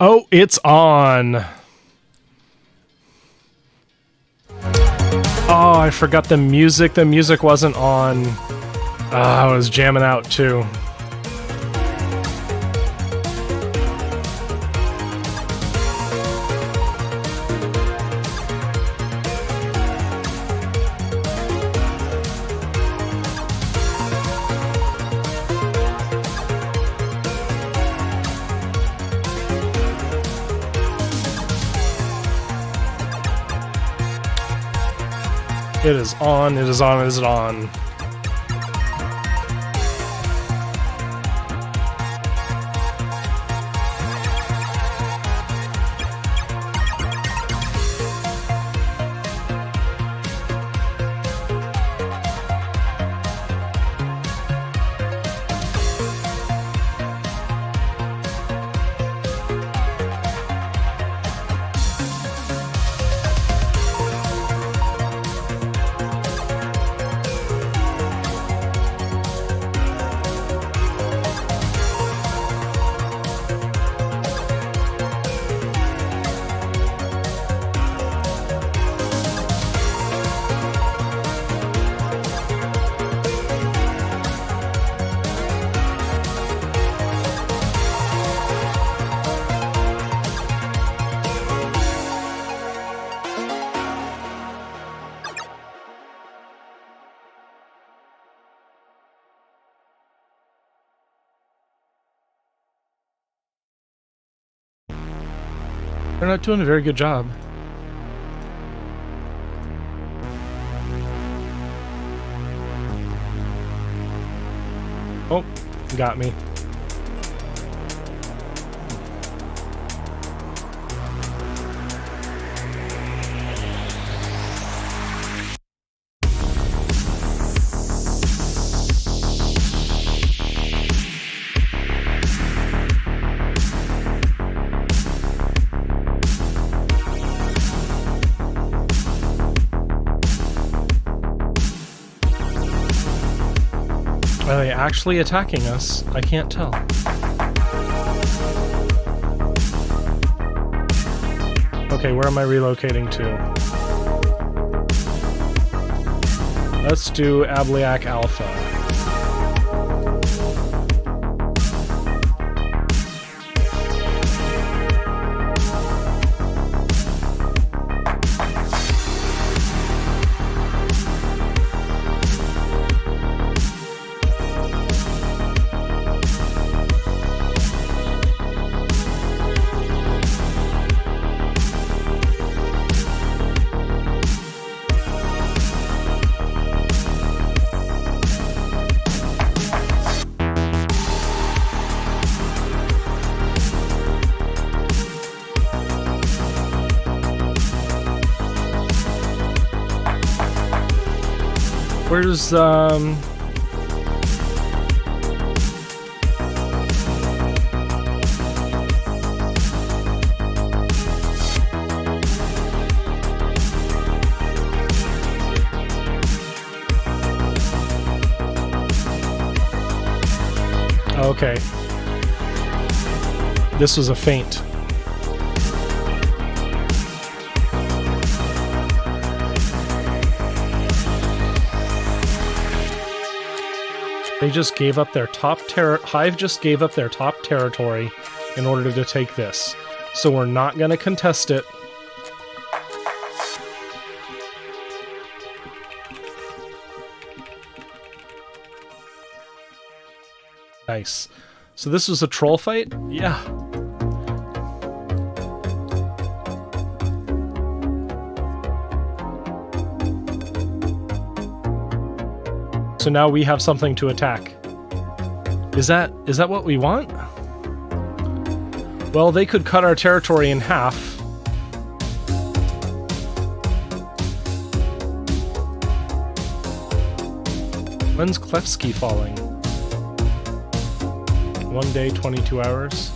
Oh, it's on. Oh, I forgot the music. The music wasn't on. I was jamming out too. It is on, it is on, it is on. They're not doing a very good job. Oh, got me. Are they actually attacking us? I can't tell. Okay, where am I relocating to? Let's do Abliak Alpha. Where's okay. This was a feint. They just gave up their top Hive just gave up their top territory in order to take this. So we're not going to contest it. Nice. So this was a troll fight? Yeah. So now we have something to attack. Is that what we want? Well, they could cut our territory in half. When's Klefsky falling? 1 day, 22 hours.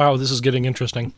Wow, this is getting interesting.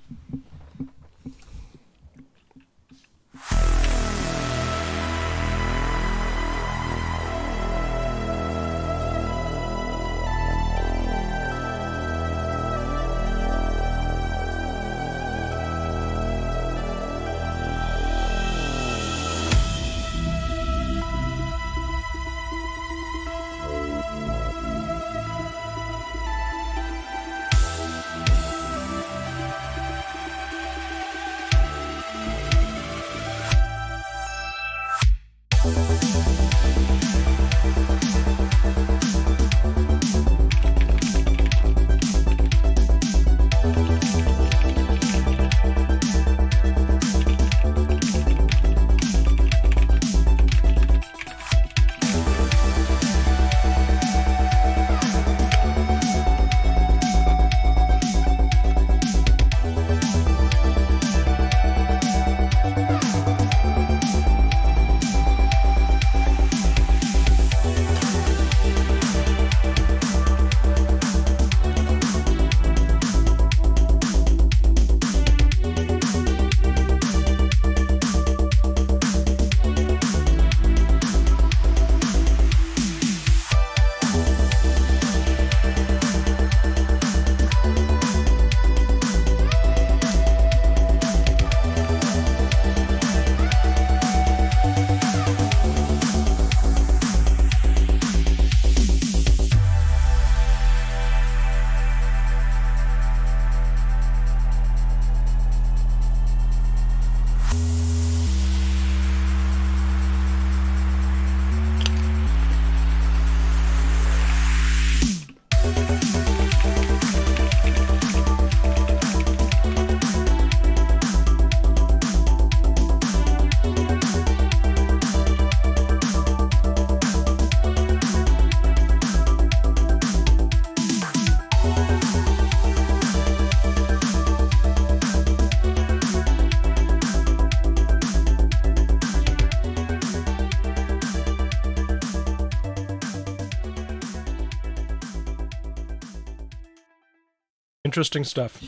Interesting stuff.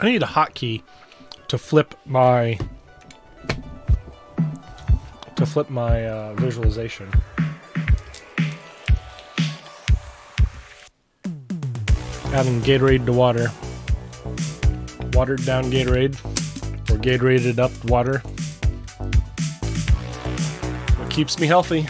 I need a hotkey to flip my visualization. Adding Gatorade to water. Watered down Gatorade or Gatoraded up water. What keeps me healthy.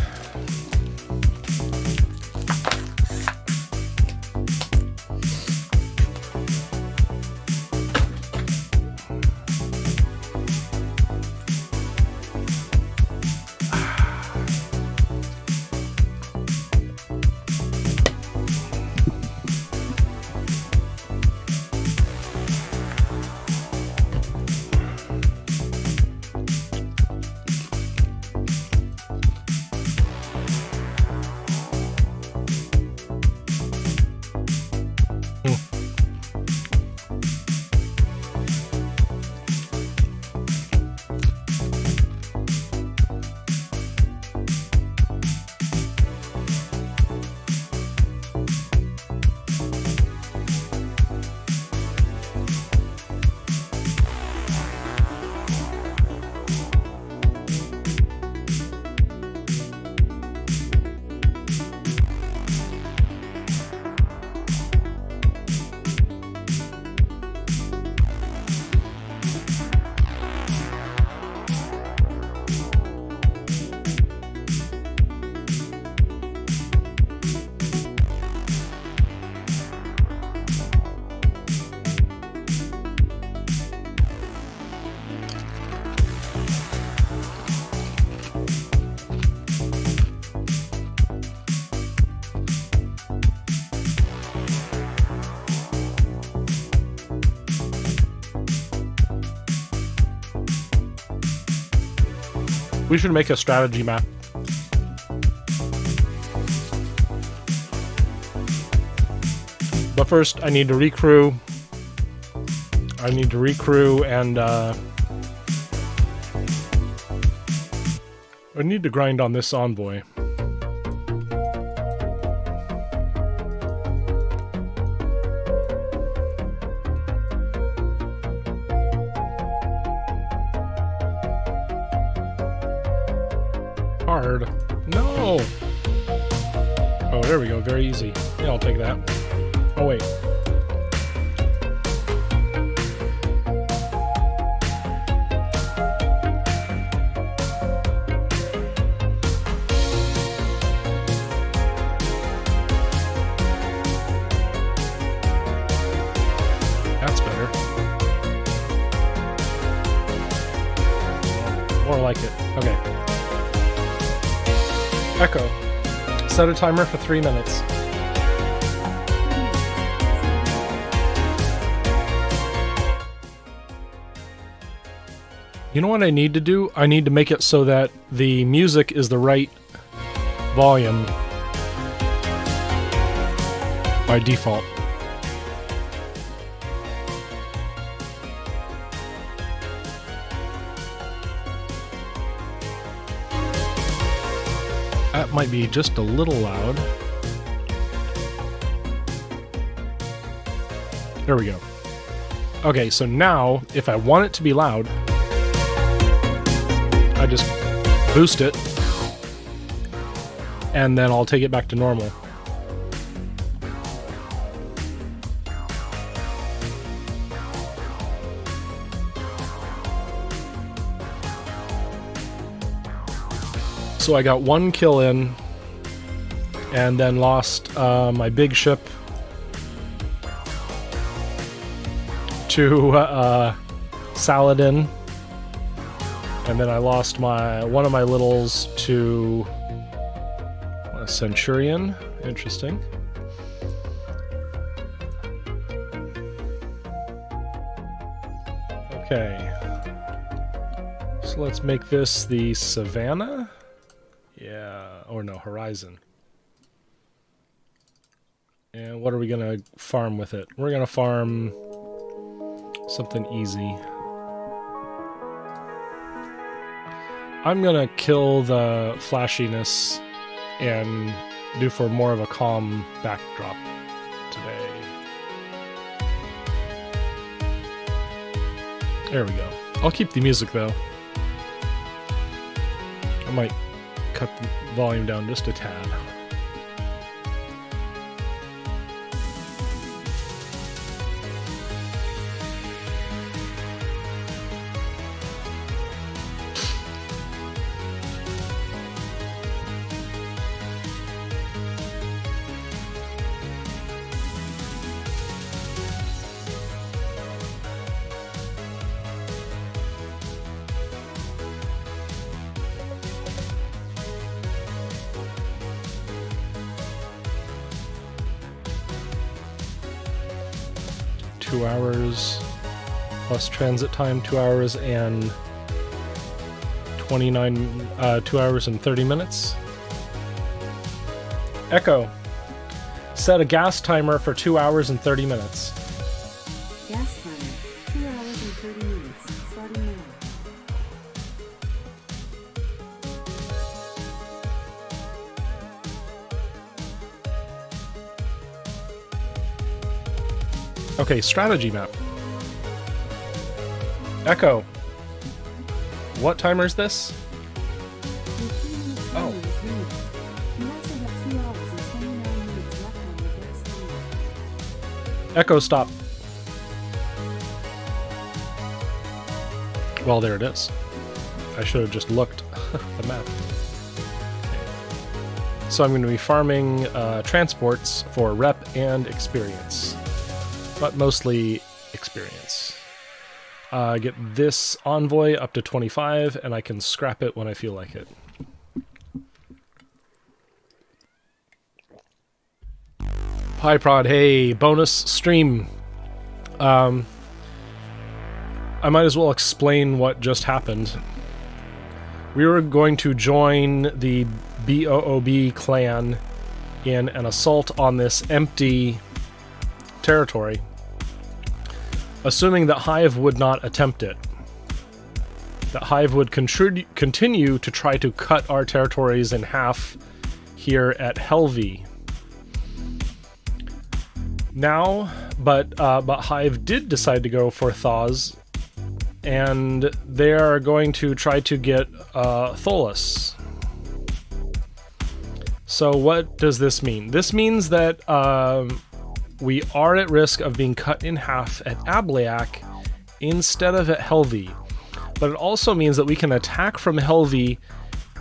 We should make a strategy map. But first, I need to recrew. And I need to grind on this envoy. scared. No! Oh, there we go. Very easy. Yeah, I'll take that. Oh, wait. That's better. More like it. Okay. Echo. Set a timer for 3 minutes. You know what I need to do? I need to make it so that the music is the right volume by default. That might be just a little loud. There we go. Okay, so now, if I want it to be loud, I just boost it, and then I'll take it back to normal. So I got 1 kill in, and then lost my big ship to Saladin, and then I lost one of my littles to a Centurion. Interesting. Okay, so let's make this the Savannah. Yeah, or no, Horizon. And what are we gonna farm with it? We're gonna farm something easy. I'm gonna kill the flashiness and do for more of a calm backdrop today. There we go. I'll keep the music though. I might cut the volume down just a tad. Two hours plus transit time, 2 hours and 2 hours and 30 minutes. Echo. Set a gas timer for 2 hours and 30 minutes. Gas timer, 2 hours and 30 minutes, starting now. Okay, strategy map. Echo. What timer is this? Oh. Echo, stop. Well, there it is. I should have just looked at the map. So I'm going to be farming transports for rep and experience. But mostly experience. Get this envoy up to 25, and I can scrap it when I feel like it. Hi Prod, hey, bonus stream. I might as well explain what just happened. We were going to join the BOOB clan in an assault on this empty territory, assuming that Hive would not attempt it. That Hive would continue to try to cut our territories in half here at Helvey. Now, but Hive did decide to go for Thawes, and they are going to try to get Tholas. So what does this mean? This means that we are at risk of being cut in half at Ablayak instead of at Helvey. But it also means that we can attack from Helvey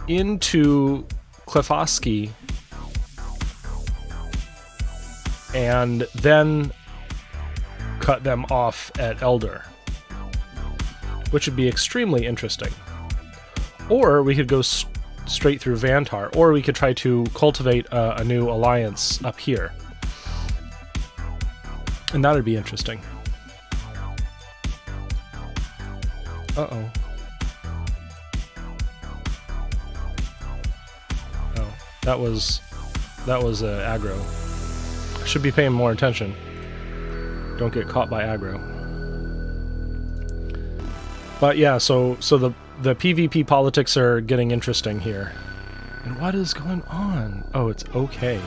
into Klefoski and then cut them off at Elder, which would be extremely interesting. Or we could go straight through Vantar, or we could try to cultivate a new alliance up here. And that would be interesting. Uh-oh. Oh, that was aggro. I should be paying more attention. Don't get caught by aggro. But yeah, so the PvP politics are getting interesting here. And what is going on? Oh, it's okay.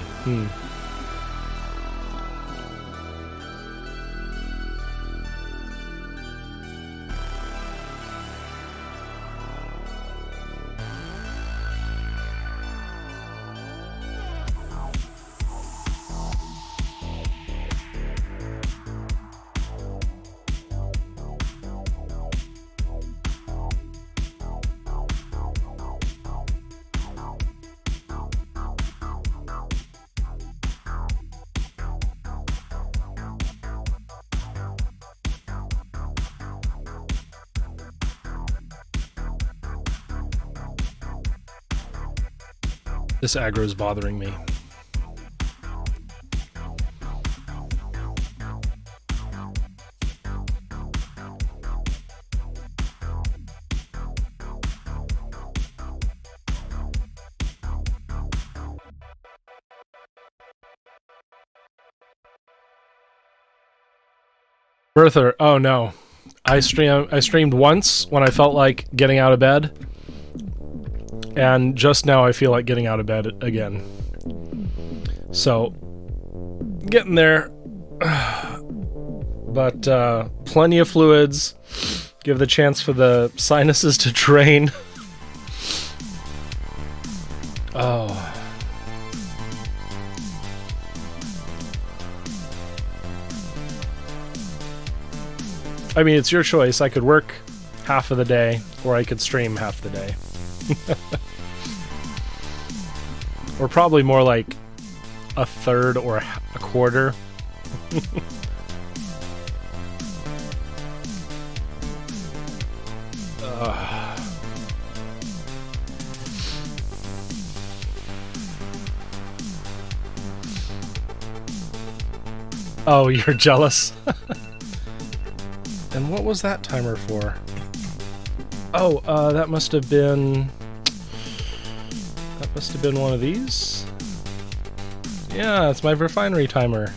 This aggro is bothering me. Bertha, oh no. I streamed once when I felt like getting out of bed. And just now I feel like getting out of bed again. So, getting there. But plenty of fluids. Give the chance for the sinuses to drain. Oh. I mean, it's your choice. I could work half of the day, or I could stream half the day. Or probably more like a third or a quarter. Oh, you're jealous? And what was that timer for? Oh, that must have been... That must have been one of these? Yeah, it's my refinery timer.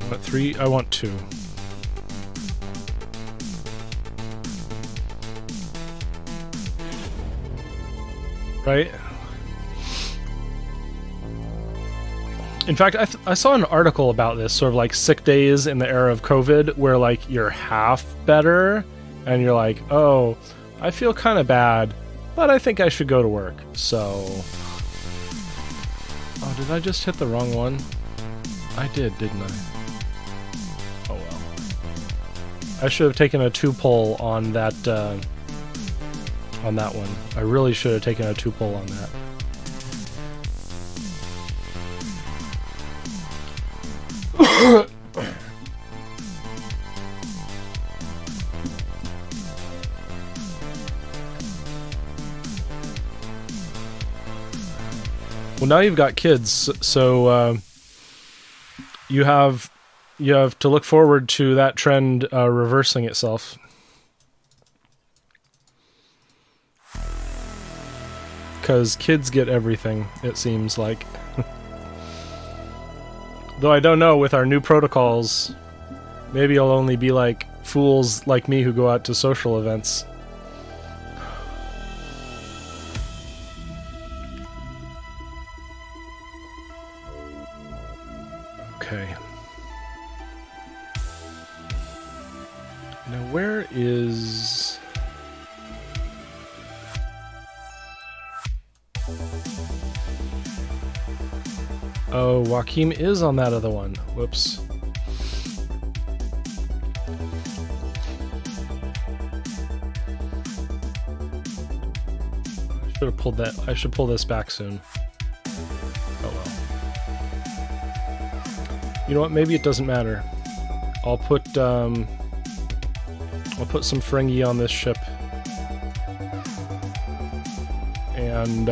I want 3? I want 2. Right? In fact, I saw an article about this, sort of like sick days in the era of COVID, where like you're half better, and you're like, oh, I feel kind of bad, but I think I should go to work, so... Oh, did I just hit the wrong one? I did, didn't I? Oh well. I should have taken a 2-pull on that one. I really should have taken a 2-pull on that. Well, now you've got kids, so you have to look forward to that trend reversing itself. Because kids get everything, it seems like. Though I don't know, with our new protocols, maybe I'll only be like fools like me who go out to social events. Okay. Now where is... Oh, Joaquin is on that other one. Whoops. I should have pulled that. I should pull this back soon. Oh well. You know what? Maybe it doesn't matter. I'll put some Ferengi on this ship, and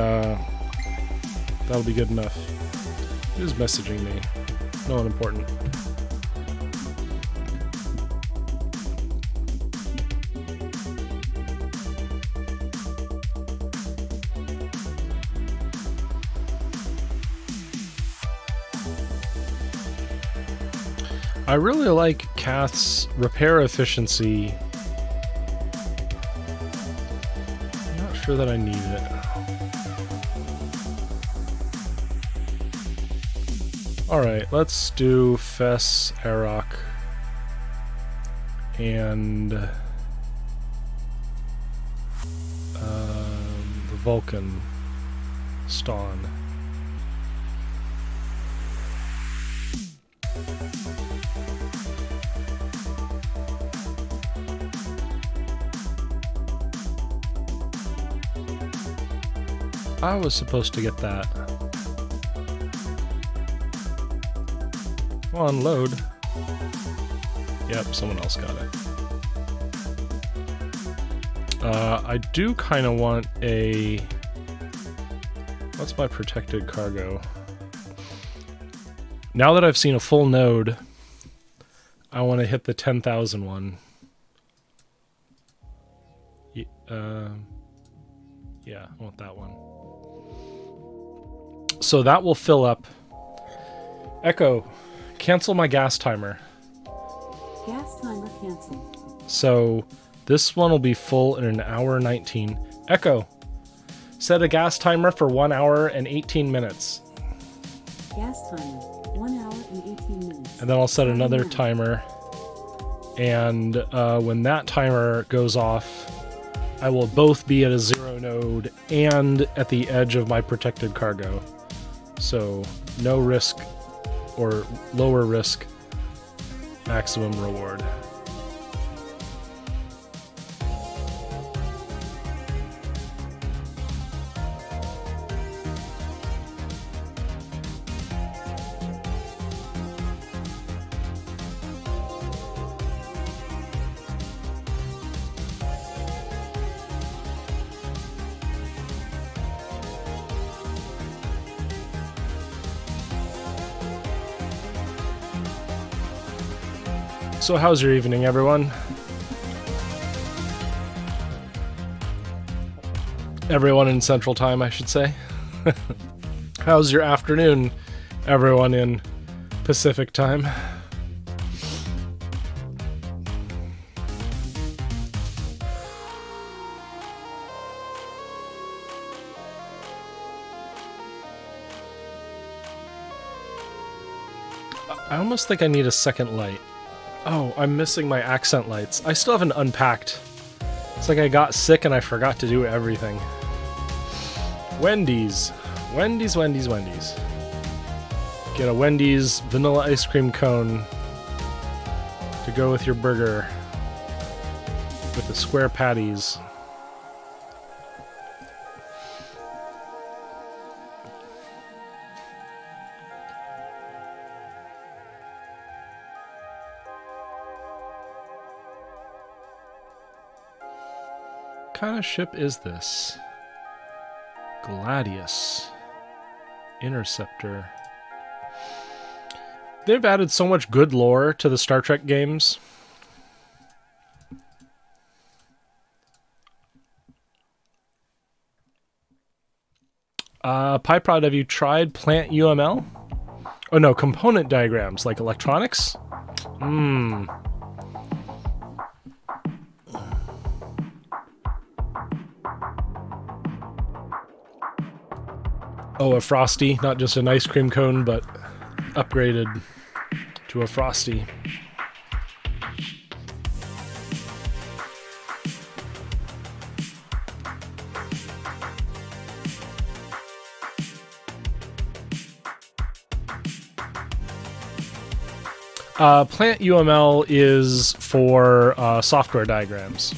that'll be good enough. Who's messaging me? No one important. I really like Kath's repair efficiency. I'm not sure that I need it. Alright, let's do Fess, Arok, and the Vulcan, Stawn. I was supposed to get that. Come on, load. Yep, someone else got it. I do kind of want a... What's my protected cargo? Now that I've seen a full node, I want to hit the 10,000 one. Yeah, I want that one. So that will fill up. Echo, cancel my gas timer. Gas timer canceled. So this one will be full in an hour 19. Echo, set a gas timer for 1 hour and 18 minutes. Gas timer, 1 hour and 18 minutes. And then I'll set another timer. And when that timer goes off, I will both be at a 0 node and at the edge of my protected cargo. So no risk or lower risk, maximum reward. So how's your evening, everyone? Everyone in Central Time, I should say. How's your afternoon, everyone in Pacific Time? I almost think I need a second light. Oh, I'm missing my accent lights. I still haven't unpacked. It's like I got sick and I forgot to do everything. Wendy's. Wendy's, Wendy's, Wendy's. Get a Wendy's vanilla ice cream cone to go with your burger with the square patties. What kind of ship is this? Gladius. Interceptor. They've added so much good lore to the Star Trek games. PyProd, have you tried Plant UML? Oh no, component diagrams, like electronics? Oh, a Frosty, not just an ice cream cone, but upgraded to a Frosty. Plant UML is for software diagrams.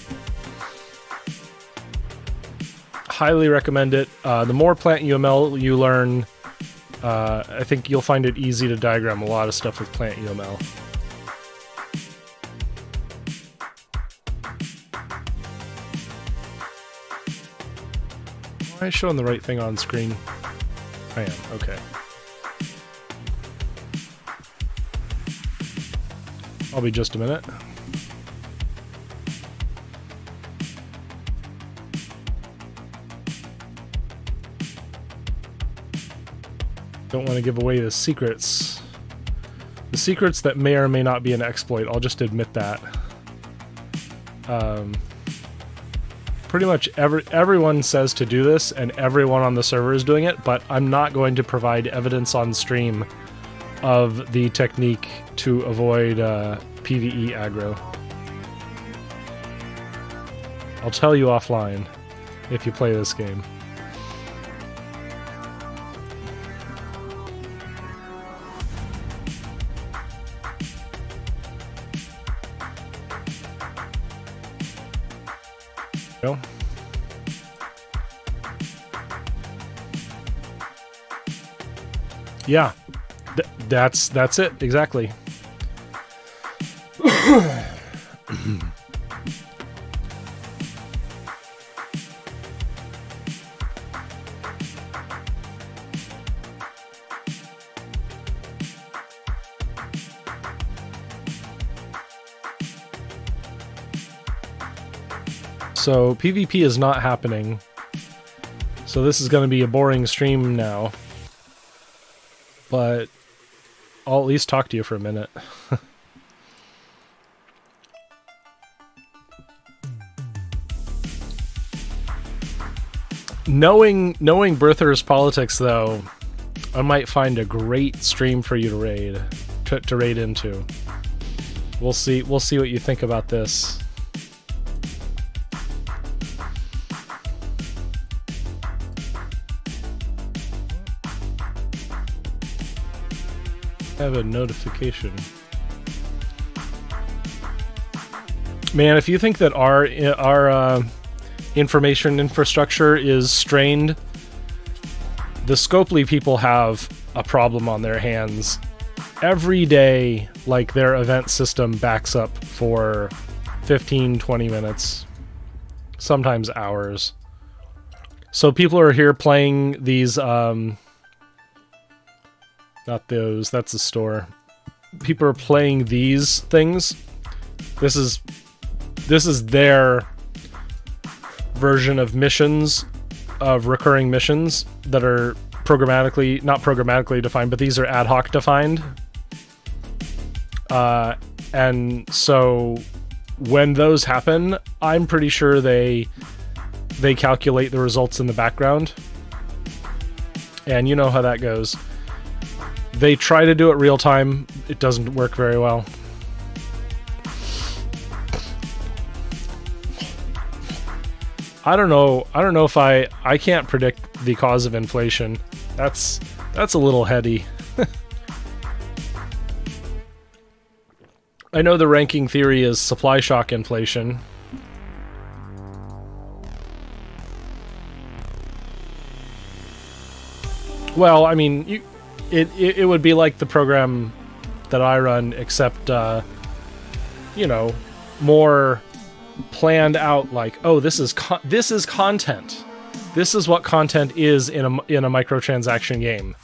Highly recommend it. The more Plant UML you learn, I think you'll find it easy to diagram a lot of stuff with Plant UML. Am I showing the right thing on screen? I am, okay. I'll be just a minute. Don't want to give away the secrets. The secrets that may or may not be an exploit, I'll just admit that. Pretty much everyone says to do this, and everyone on the server is doing it, but I'm not going to provide evidence on stream of the technique to avoid PvE aggro. I'll tell you offline if you play this game. Go. Yeah, that's it exactly. So PvP is not happening. So this is going to be a boring stream now. But I'll at least talk to you for a minute. Knowing Birther's politics, though, I might find a great stream for you to raid into. We'll see what you think about this. Have a notification. Man, if you think that our information infrastructure is strained, the Scopely people have a problem on their hands. Every day, like, their event system backs up for 15-20 minutes, sometimes hours. So people are here playing these not those, that's the store. People are playing these things. This is their version of missions, of recurring missions that are not programmatically defined, but these are ad hoc defined. And so when those happen, I'm pretty sure they calculate the results in the background. And you know how that goes. They try to do it real time. It doesn't work very well. I don't know if I can't predict the cause of inflation. That's a little heady. I know the ranking theory is supply shock inflation. Well, I mean, it would be like the program that I run, except you know, more planned out. Like, oh, this is content. This is what content is in a microtransaction game.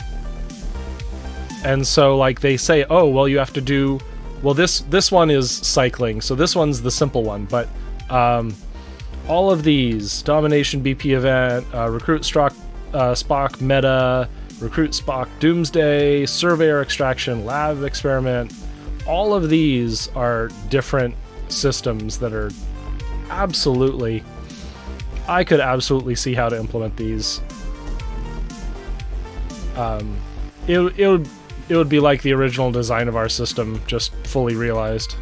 And so, like, they say, oh, well, you have to do, well, this one is cycling, so this one's the simple one. But all of these, domination, BP event, recruit Spock meta, recruit Spock Doomsday, surveyor extraction, lab experiment, all of these are different systems that are absolutely, I could absolutely see how to implement these. It would be like the original design of our system, just fully realized.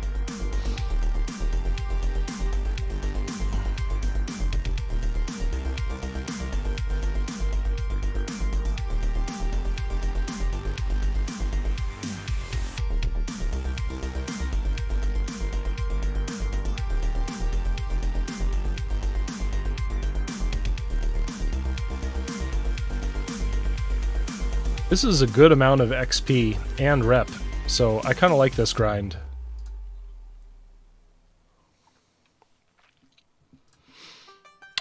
This is a good amount of XP and rep, so I kind of like this grind.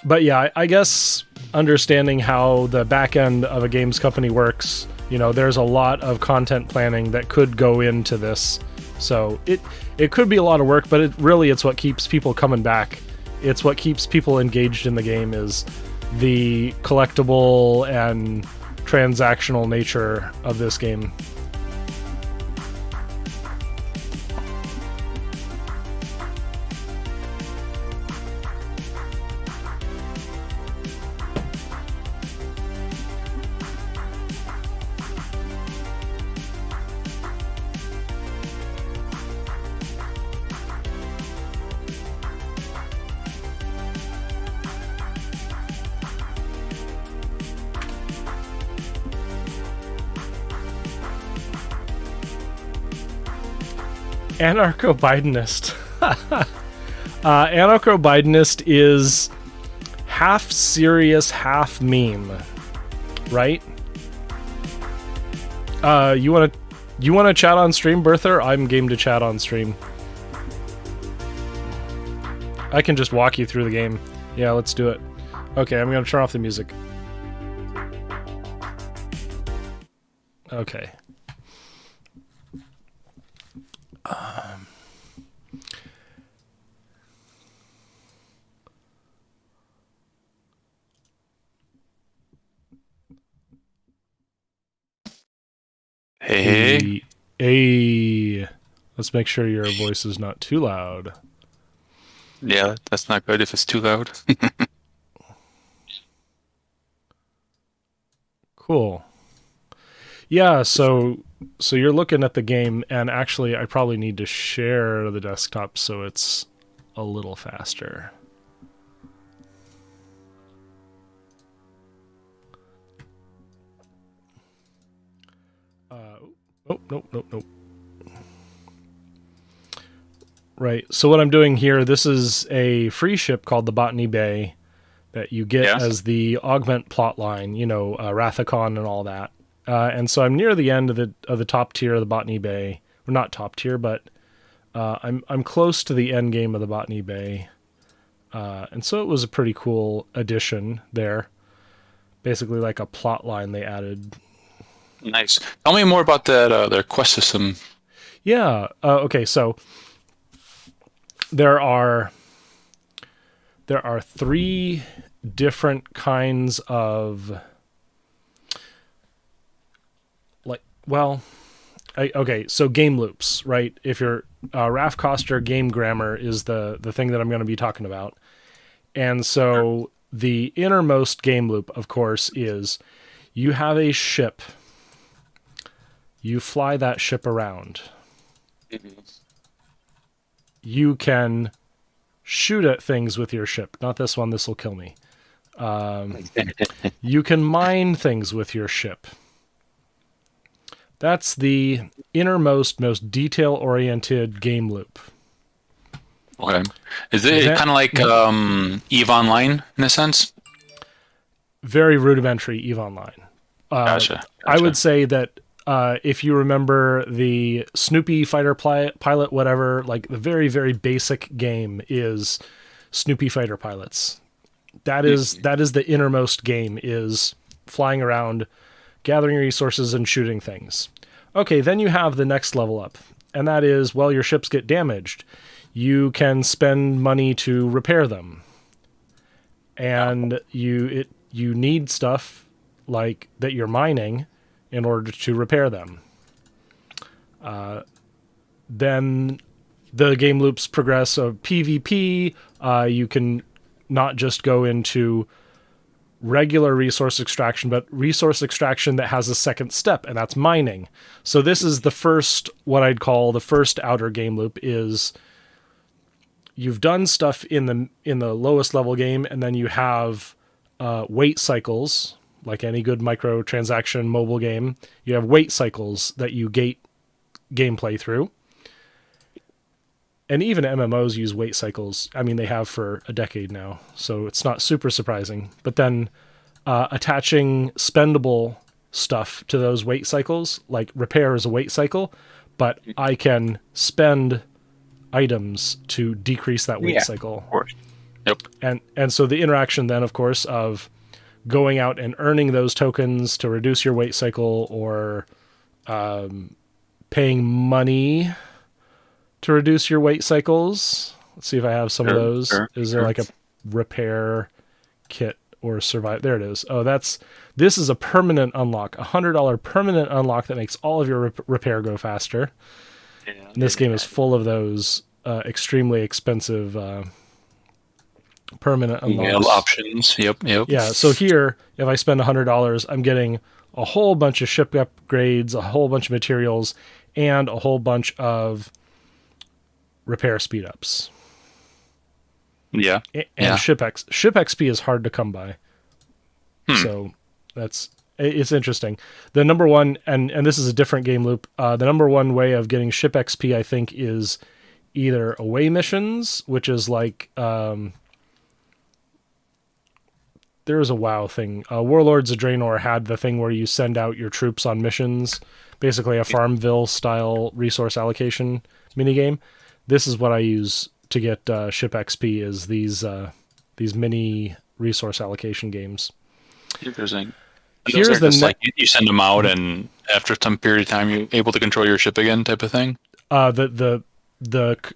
But yeah, I guess understanding how the back end of a games company works, you know, there's a lot of content planning that could go into this. So it could be a lot of work, but it's what keeps people coming back. It's what keeps people engaged in the game is the collectible and transactional nature of this game. Anarcho-Bidenist. Anarcho-Bidenist is half serious, half meme, right? You wanna chat on stream, Berther? I'm game to chat on stream. I can just walk you through the game. Yeah, let's do it. Okay, I'm gonna turn off the music. Okay. Hey. Hey. Let's make sure your voice is not too loud. Yeah, that's not good if it's too loud. Cool. Yeah, so you're looking at the game, and actually I probably need to share the desktop so it's a little faster. Nope. Right, so what I'm doing here, this is a free ship called the Botany Bay that you get as the augment plotline, you know, Rathacon and all that. And so I'm near the end of the top tier of the Botany Bay. Well, not top tier, but I'm close to the end game of the Botany Bay. And so it was a pretty cool addition there. Basically like a plot line they added. Nice. Tell me more about that their quest system. Yeah. Okay, so there are 3 different kinds of okay, so game loops, right? If you're Raf Koster, game grammar is the thing that I'm going to be talking about. And so the innermost game loop, of course, is you have a ship. You fly that ship around. You can shoot at things with your ship. Not this one, this will kill me. You can mine things with your ship. That's the innermost, most detail-oriented game loop. Okay. Is it kind of like EVE Online in a sense? Very rudimentary EVE Online. Gotcha. I would say that if you remember the Snoopy Fighter Pilot, whatever, like the very, very basic game is Snoopy Fighter Pilots. That is the innermost game, is flying around, gathering resources, and shooting things. Okay, then you have the next level up, and that is, well, your ships get damaged. You can spend money to repair them. And you need stuff like that you're mining in order to repair them. Then the game loops progress of PvP. You can not just go into regular resource extraction, but resource extraction that has a second step, and that's mining. So this is the first, what I'd call the first outer game loop, is you've done stuff in the lowest level game, and then you have wait cycles. Like any good microtransaction mobile game, you have wait cycles that you gate gameplay through. And even MMOs use wait cycles. I mean, they have for a decade now, so it's not super surprising. But then attaching spendable stuff to those wait cycles. Like repair is a wait cycle, but I can spend items to decrease that wait cycle. Of course. Yep. And so the interaction then, of course, of going out and earning those tokens to reduce your wait cycle, or paying money to reduce your wait cycles. Let's see if I have some of those. Is there like a repair kit or survive? There it is. Oh, this is a permanent unlock, $100 permanent unlock that makes all of your repair go faster. Yeah, and this game is full of those extremely expensive permanent unlocks. Options. Yep. Yeah, so here, if I spend $100, I'm getting a whole bunch of ship upgrades, a whole bunch of materials, and a whole bunch of repair speed ups. Yeah. And ship XP is hard to come by. So it's interesting. The number one, and this is a different game loop, the number one way of getting ship XP, I think, is either away missions, which is like, there is a WoW thing. Warlords of Draenor had the thing where you send out your troops on missions, basically a Farmville style resource allocation minigame. This is what I use to get ship XP, is these mini resource allocation games. Interesting. Here's the like you send them out, and after some period of time, you're able to control your ship again, type of thing. The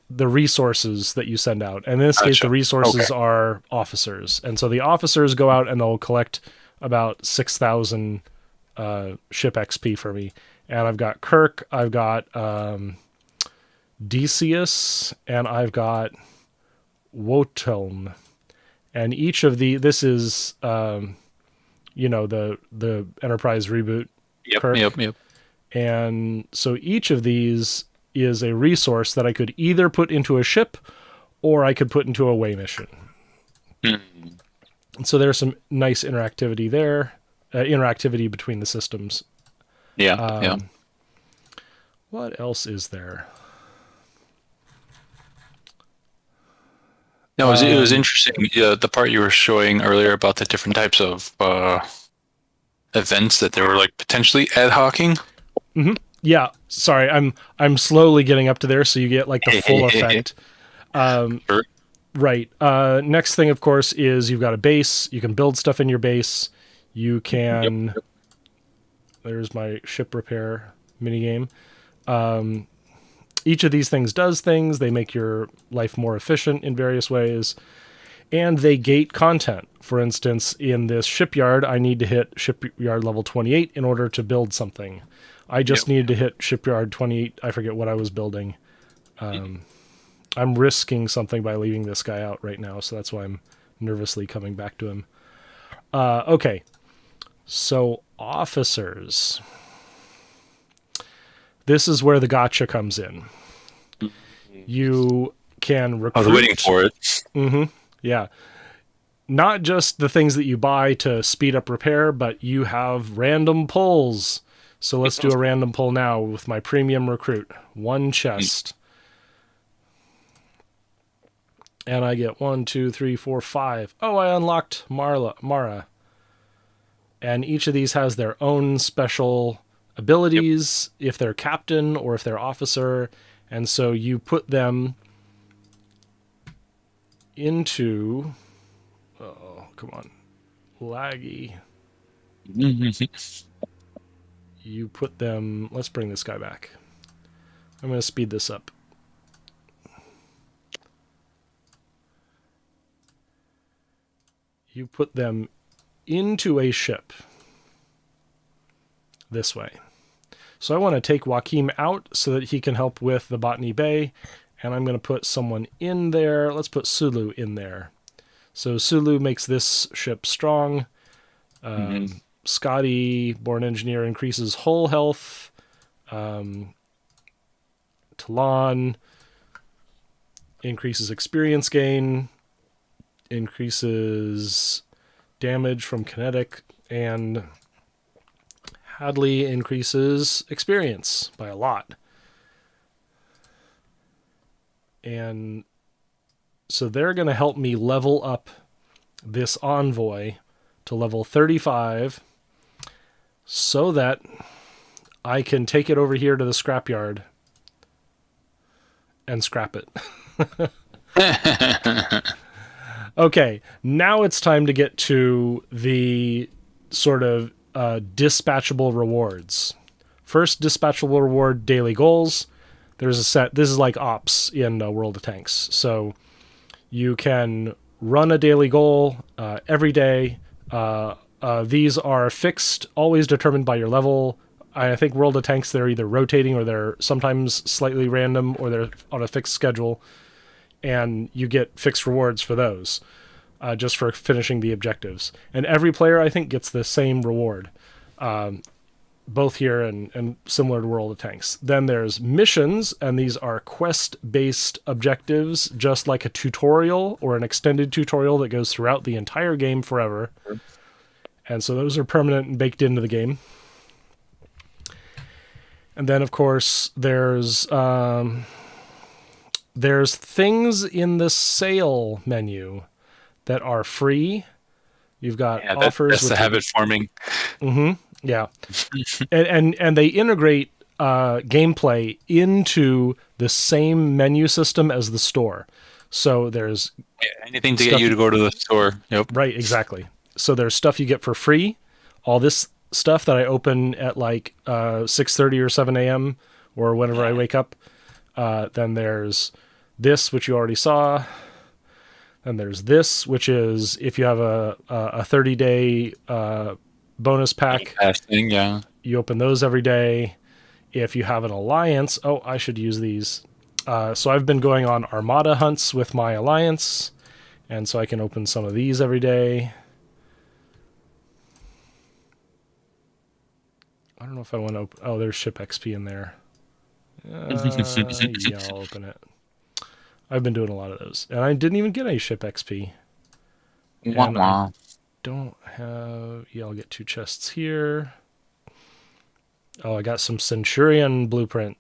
resources that you send out. And in this case, the resources are officers. And so the officers go out and they'll collect about 6,000 ship XP for me. And I've got Kirk, I've got Decius, and I've got Wotelm. And each of this is, the Enterprise reboot. Yep. And so each of these is a resource that I could either put into a ship or I could put into a way mission. And so there's some nice interactivity there, interactivity between the systems. Yeah. What else is there? No, it was interesting. The part you were showing earlier about the different types of events that they were like potentially ad hocing. Mm-hmm. Yeah, sorry, I'm slowly getting up to there, so you get like the full effect. Sure. Right. Next thing, of course, is you've got a base. You can build stuff in your base. You can. Yep. There's my ship repair minigame. Each of these things does things. They make your life more efficient in various ways, and they gate content. For instance, in this shipyard, I need to hit shipyard level 28 in order to build something. I just needed to hit shipyard 28. I forget what I was building. I'm risking something by leaving this guy out right now, so that's why I'm nervously coming back to him. Okay. So, officers. This is where the gotcha comes in. You can recruit... I was waiting for it. Mm-hmm. Yeah. Not just the things that you buy to speed up repair, but you have random pulls. So let's do a random pull now with my premium recruit. 1 chest. And I get 1, 2, 3, 4, 5. Oh, I unlocked Mara. And each of these has their own special abilities, if they're captain or if they're officer. And so you put them into... Oh, come on. Laggy. You put them... Let's bring this guy back. I'm going to speed this up. You put them into a ship. This way. So I want to take Joachim out so that he can help with the Botany Bay. And I'm going to put someone in there. Let's put Sulu in there. So Sulu makes this ship strong. Scotty, born engineer, increases hull health. Talon increases experience gain. Increases damage from kinetic. And Hadley increases experience by a lot. And so they're going to help me level up this envoy to level 35 so that I can take it over here to the scrapyard and scrap it. Okay, now it's time to get to the sort of dispatchable rewards. First dispatchable reward, daily goals. There's a set. This is like ops in World of Tanks. So you can run a daily goal every day. These are fixed, always determined by your level. I think World of Tanks, they're either rotating or they're sometimes slightly random or they're on a fixed schedule. And you get fixed rewards for those, just for finishing the objectives. And every player, I think, gets the same reward, both here and similar to World of Tanks. Then there's missions, and these are quest-based objectives, just like a tutorial or an extended tutorial that goes throughout the entire game forever. And so those are permanent and baked into the game. And then, of course, there's things in the sale menu that are free. You've got offers. That's the habit forming. Mm-hmm. Yeah. and they integrate gameplay into the same menu system as the store. So there's anything to get you to go to the store. Yep. Right, exactly. So there's stuff you get for free. All this stuff that I open at like 6:30 or 7 a.m. or whenever I wake up. Then there's this, which you already saw. Then there's this, which is if you have a 30-day bonus pack. Thing, yeah. You open those every day. If you have an alliance, I should use these. So I've been going on Armada hunts with my alliance, and so I can open some of these every day. I don't know if I want to open... Oh, there's ship XP in there. Yeah, I'll open it. I've been doing a lot of those. And I didn't even get any ship XP. And I don't have... Yeah, I'll get 2 chests here. Oh, I got some Centurion blueprint.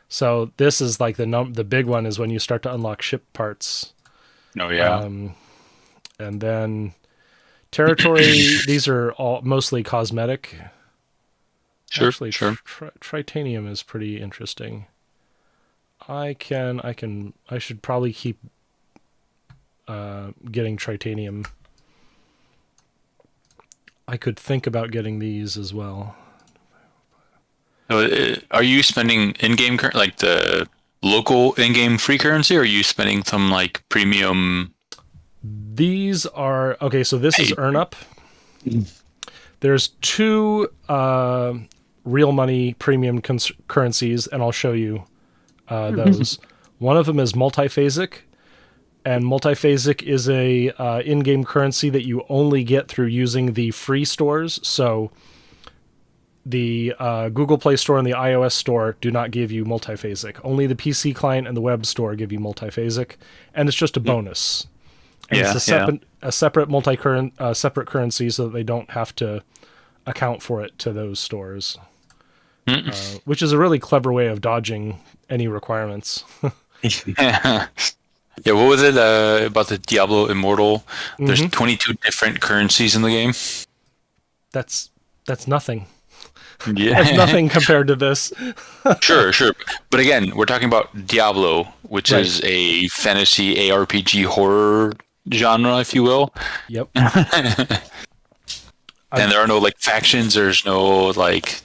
So this is like the big one is when you start to unlock ship parts. Oh, yeah. And then territory, these are all mostly cosmetic. Sure, Actually, sure. Tritanium is pretty interesting. I should probably keep getting Tritanium. I could think about getting these as well. Are you spending in-game like the local in-game free currency, or are you spending some like premium? These are okay. So this is earn up. There's 2 real money premium currencies, and I'll show you those. One of them is multiphasic, and multiphasic is a in-game currency that you only get through using the free stores. So the Google Play Store and the iOS Store do not give you multiphasic. Only the PC client and the web store give you multiphasic, and it's just a bonus. And it's a separate separate currency, so that they don't have to account for it to those stores, which is a really clever way of dodging any requirements. Yeah. Yeah, what was it about the Diablo Immortal? There's 22 different currencies in the game. That's nothing. Yeah. That's nothing compared to this. Sure. But again, we're talking about Diablo, which is a fantasy ARPG horror genre, if you will. Yep. And there are no like factions. There's no like,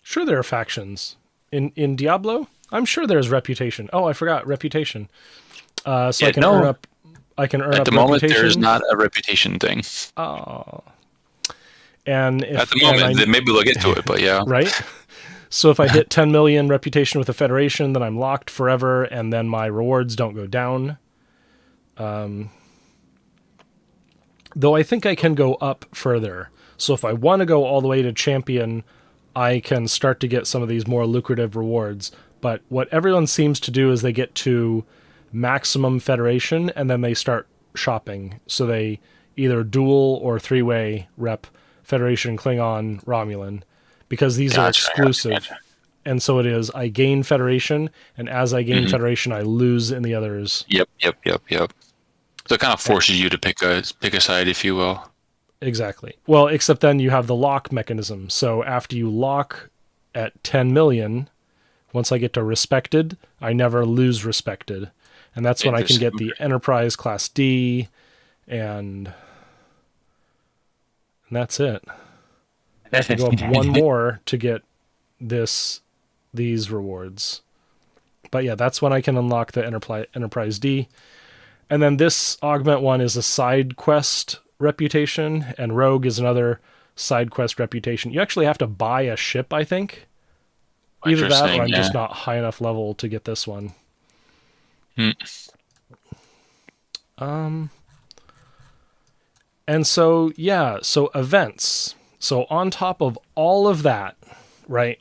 Sure, there are factions in Diablo. I'm sure there's reputation. Oh, I forgot reputation. So I can earn up. I can earn up. At the moment, there's not a reputation thing. Oh. And if, at the moment, then maybe we'll get to it, but yeah. Right? So if I hit 10 million reputation with the Federation, then I'm locked forever, and then my rewards don't go down. Though I think I can go up further. So if I want to go all the way to champion, I can start to get some of these more lucrative rewards. But what everyone seems to do is they get to maximum Federation, and then they start shopping. So they either dual or 3-way rep Federation, Klingon, Romulan, because these are exclusive. Gotcha. And so it is, I gain Federation, and as I gain Federation, I lose in the others. Yep. So it kind of forces you to pick a side, if you will. Exactly. Well, except then you have the lock mechanism. So after you lock at 10 million, once I get to respected, I never lose respected. And that's when I can get the Enterprise Class D, and that's it. I have to go up one more to get these rewards. But yeah, that's when I can unlock the Enterprise D. And then this augment one is a side quest reputation, and Rogue is another side quest reputation. You actually have to buy a ship, I think. Either that or I'm just not high enough level to get this one. And so, yeah, so events. So on top of all of that, right?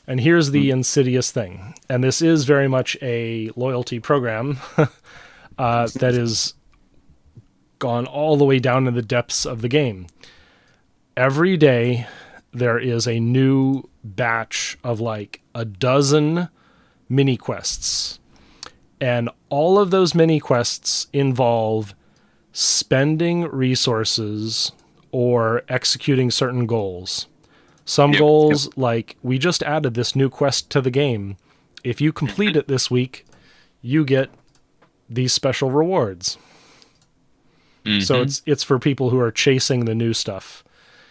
And here's the insidious thing. And this is very much a loyalty program that is gone all the way down in the depths of the game. Every day there is a new batch of like a dozen mini quests. And all of those mini quests involve spending resources or executing certain goals. Some goals, like we just added this new quest to the game. If you complete it this week, you get these special rewards. So it's for people who are chasing the new stuff.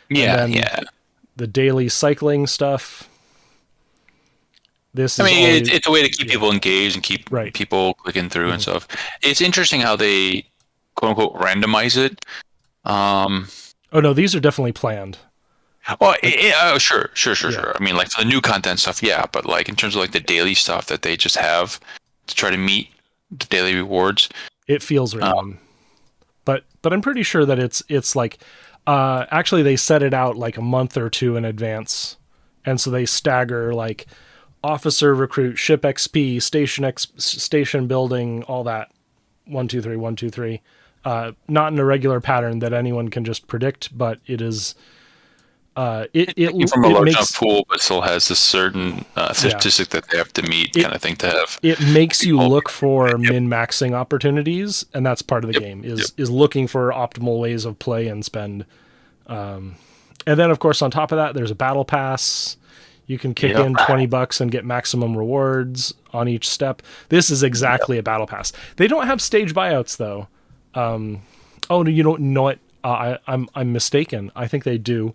The daily cycling stuff. It's a way to keep people engaged and keep people clicking through and stuff. It's interesting how they quote unquote randomize it. Oh no, these are definitely planned. Well, sure. I mean, like for the new content stuff, yeah, but like in terms of like the daily stuff that they just have to try to meet the daily rewards, it feels random. But I'm pretty sure that it's like actually they set it out like a month or two in advance, and so they stagger like officer recruit, ship XP, station building, all that 1 2 3 1 2 3. Not in a regular pattern that anyone can just predict, but it is. It from a large enough pool, but still has a certain statistic that they have to meet, kind of thing to have. It makes you look for min-maxing opportunities, and that's part of the game is looking for optimal ways of play and spend. And then, of course, on top of that, there's a battle pass. You can kick in $20 and get maximum rewards on each step. This is exactly a battle pass. They don't have stage buyouts though. You don't know it. I'm mistaken. I think they do.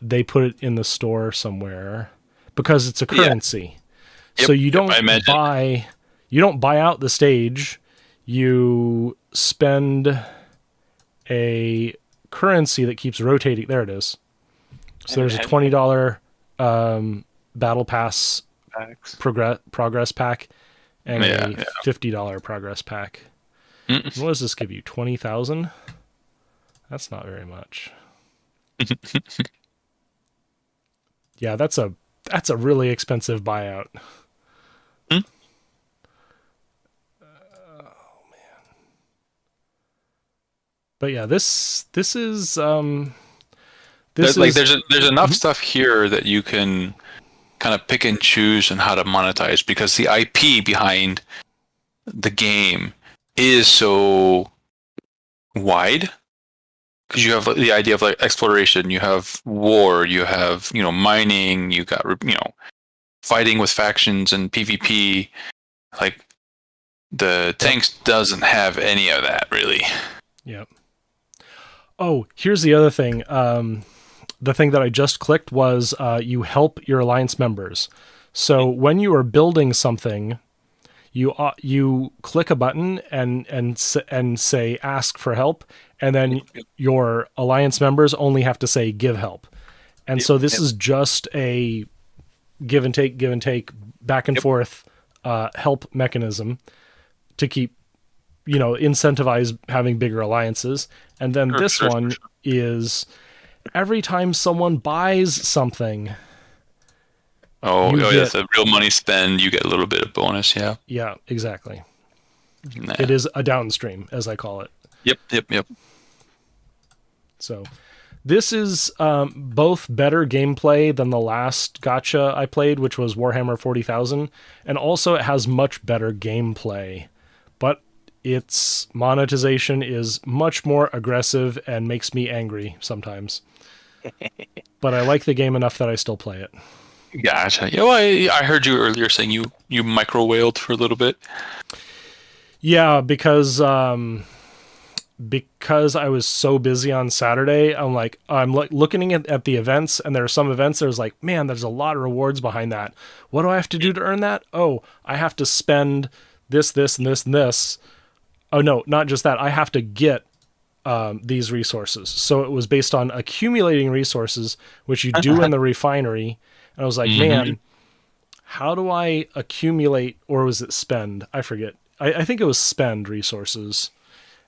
They put it in the store somewhere because it's a currency. So you don't buy out the stage. You spend a currency that keeps rotating. There it is. So there's a $20 battle pass progress pack and a $50 progress pack. What does this give you? 20,000? That's not very much. Yeah, that's a really expensive buyout. Oh man. But yeah, this is there's enough stuff here that you can kind of pick and choose on how to monetize, because the IP behind the game is so wide. Because you have the idea of like exploration, you have war, you have mining, you got fighting with factions and PvP. Like the tanks doesn't have any of that really. Yep. Oh, here's the other thing. The thing that I just clicked was you help your alliance members. So when you are building something, you click a button and say ask for help, and then your alliance members only have to say give help. And so this is just a give and take, back and forth help mechanism to keep incentivize having bigger alliances. And then this one is every time someone buys something. That's a real money spend. You get a little bit of bonus, yeah. Yeah, exactly. Nah. It is a downstream, as I call it. Yep. So this is both better gameplay than the last gacha I played, which was Warhammer 40,000, and also it has much better gameplay. But its monetization is much more aggressive and makes me angry sometimes. But I like the game enough that I still play it. Gotcha. Yeah, well, I heard you earlier saying you micro whaled for a little bit. Yeah, because I was so busy on Saturday, I'm looking at the events, and there are some events there's like, man, there's a lot of rewards behind that. What do I have to do to earn that? Oh, I have to spend this, and this, and this. Oh no, not just that. I have to get these resources. So it was based on accumulating resources, which you do in the refinery. And I was like, man, how do I accumulate, or was it spend? I forget. I think it was spend resources.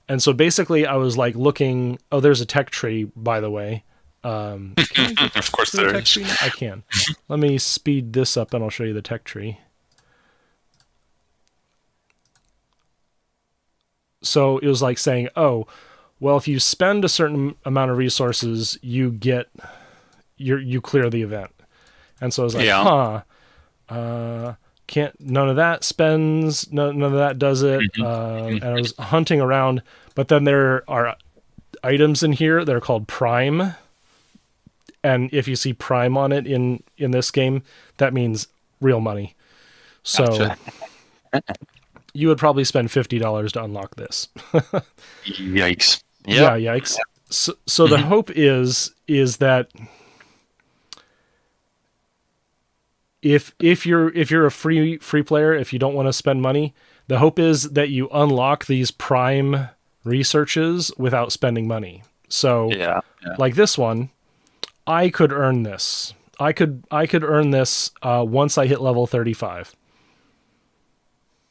And so basically I was like looking, oh, there's a tech tree, by the way. Can I get Of course to the there tech is. tree now? I can. Let me speed this up and I'll show you the tech tree. So it was like saying, oh, well, if you spend a certain amount of resources, you clear the event. And so I was like, none of that spends, none of that does it. And I was hunting around, but then there are items in here that are called Prime. And if you see Prime on it in this game, that means real money. So Gotcha. you would probably spend $50 to unlock this. Yikes. Yeah, yikes. So the hope is that if you're a free player, if you don't want to spend money, the hope is that you unlock these Prime researches without spending money. So like this one, I could earn this. I could earn this once I hit level 35.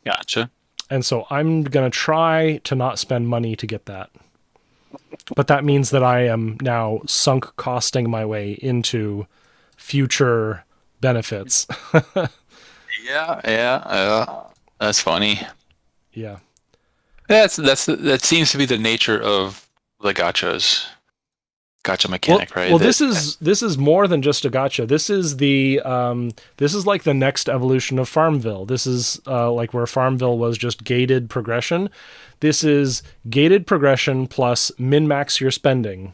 Gotcha. And so I'm going to try to not spend money to get that. But that means that I am now sunk costing my way into future benefits. Yeah. That's funny. Yeah. That seems to be the nature of the gotcha mechanic, right? Well, this is more than just a gacha. This is like the next evolution of Farmville. This is like where Farmville was just gated progression. This is gated progression plus min-max your spending.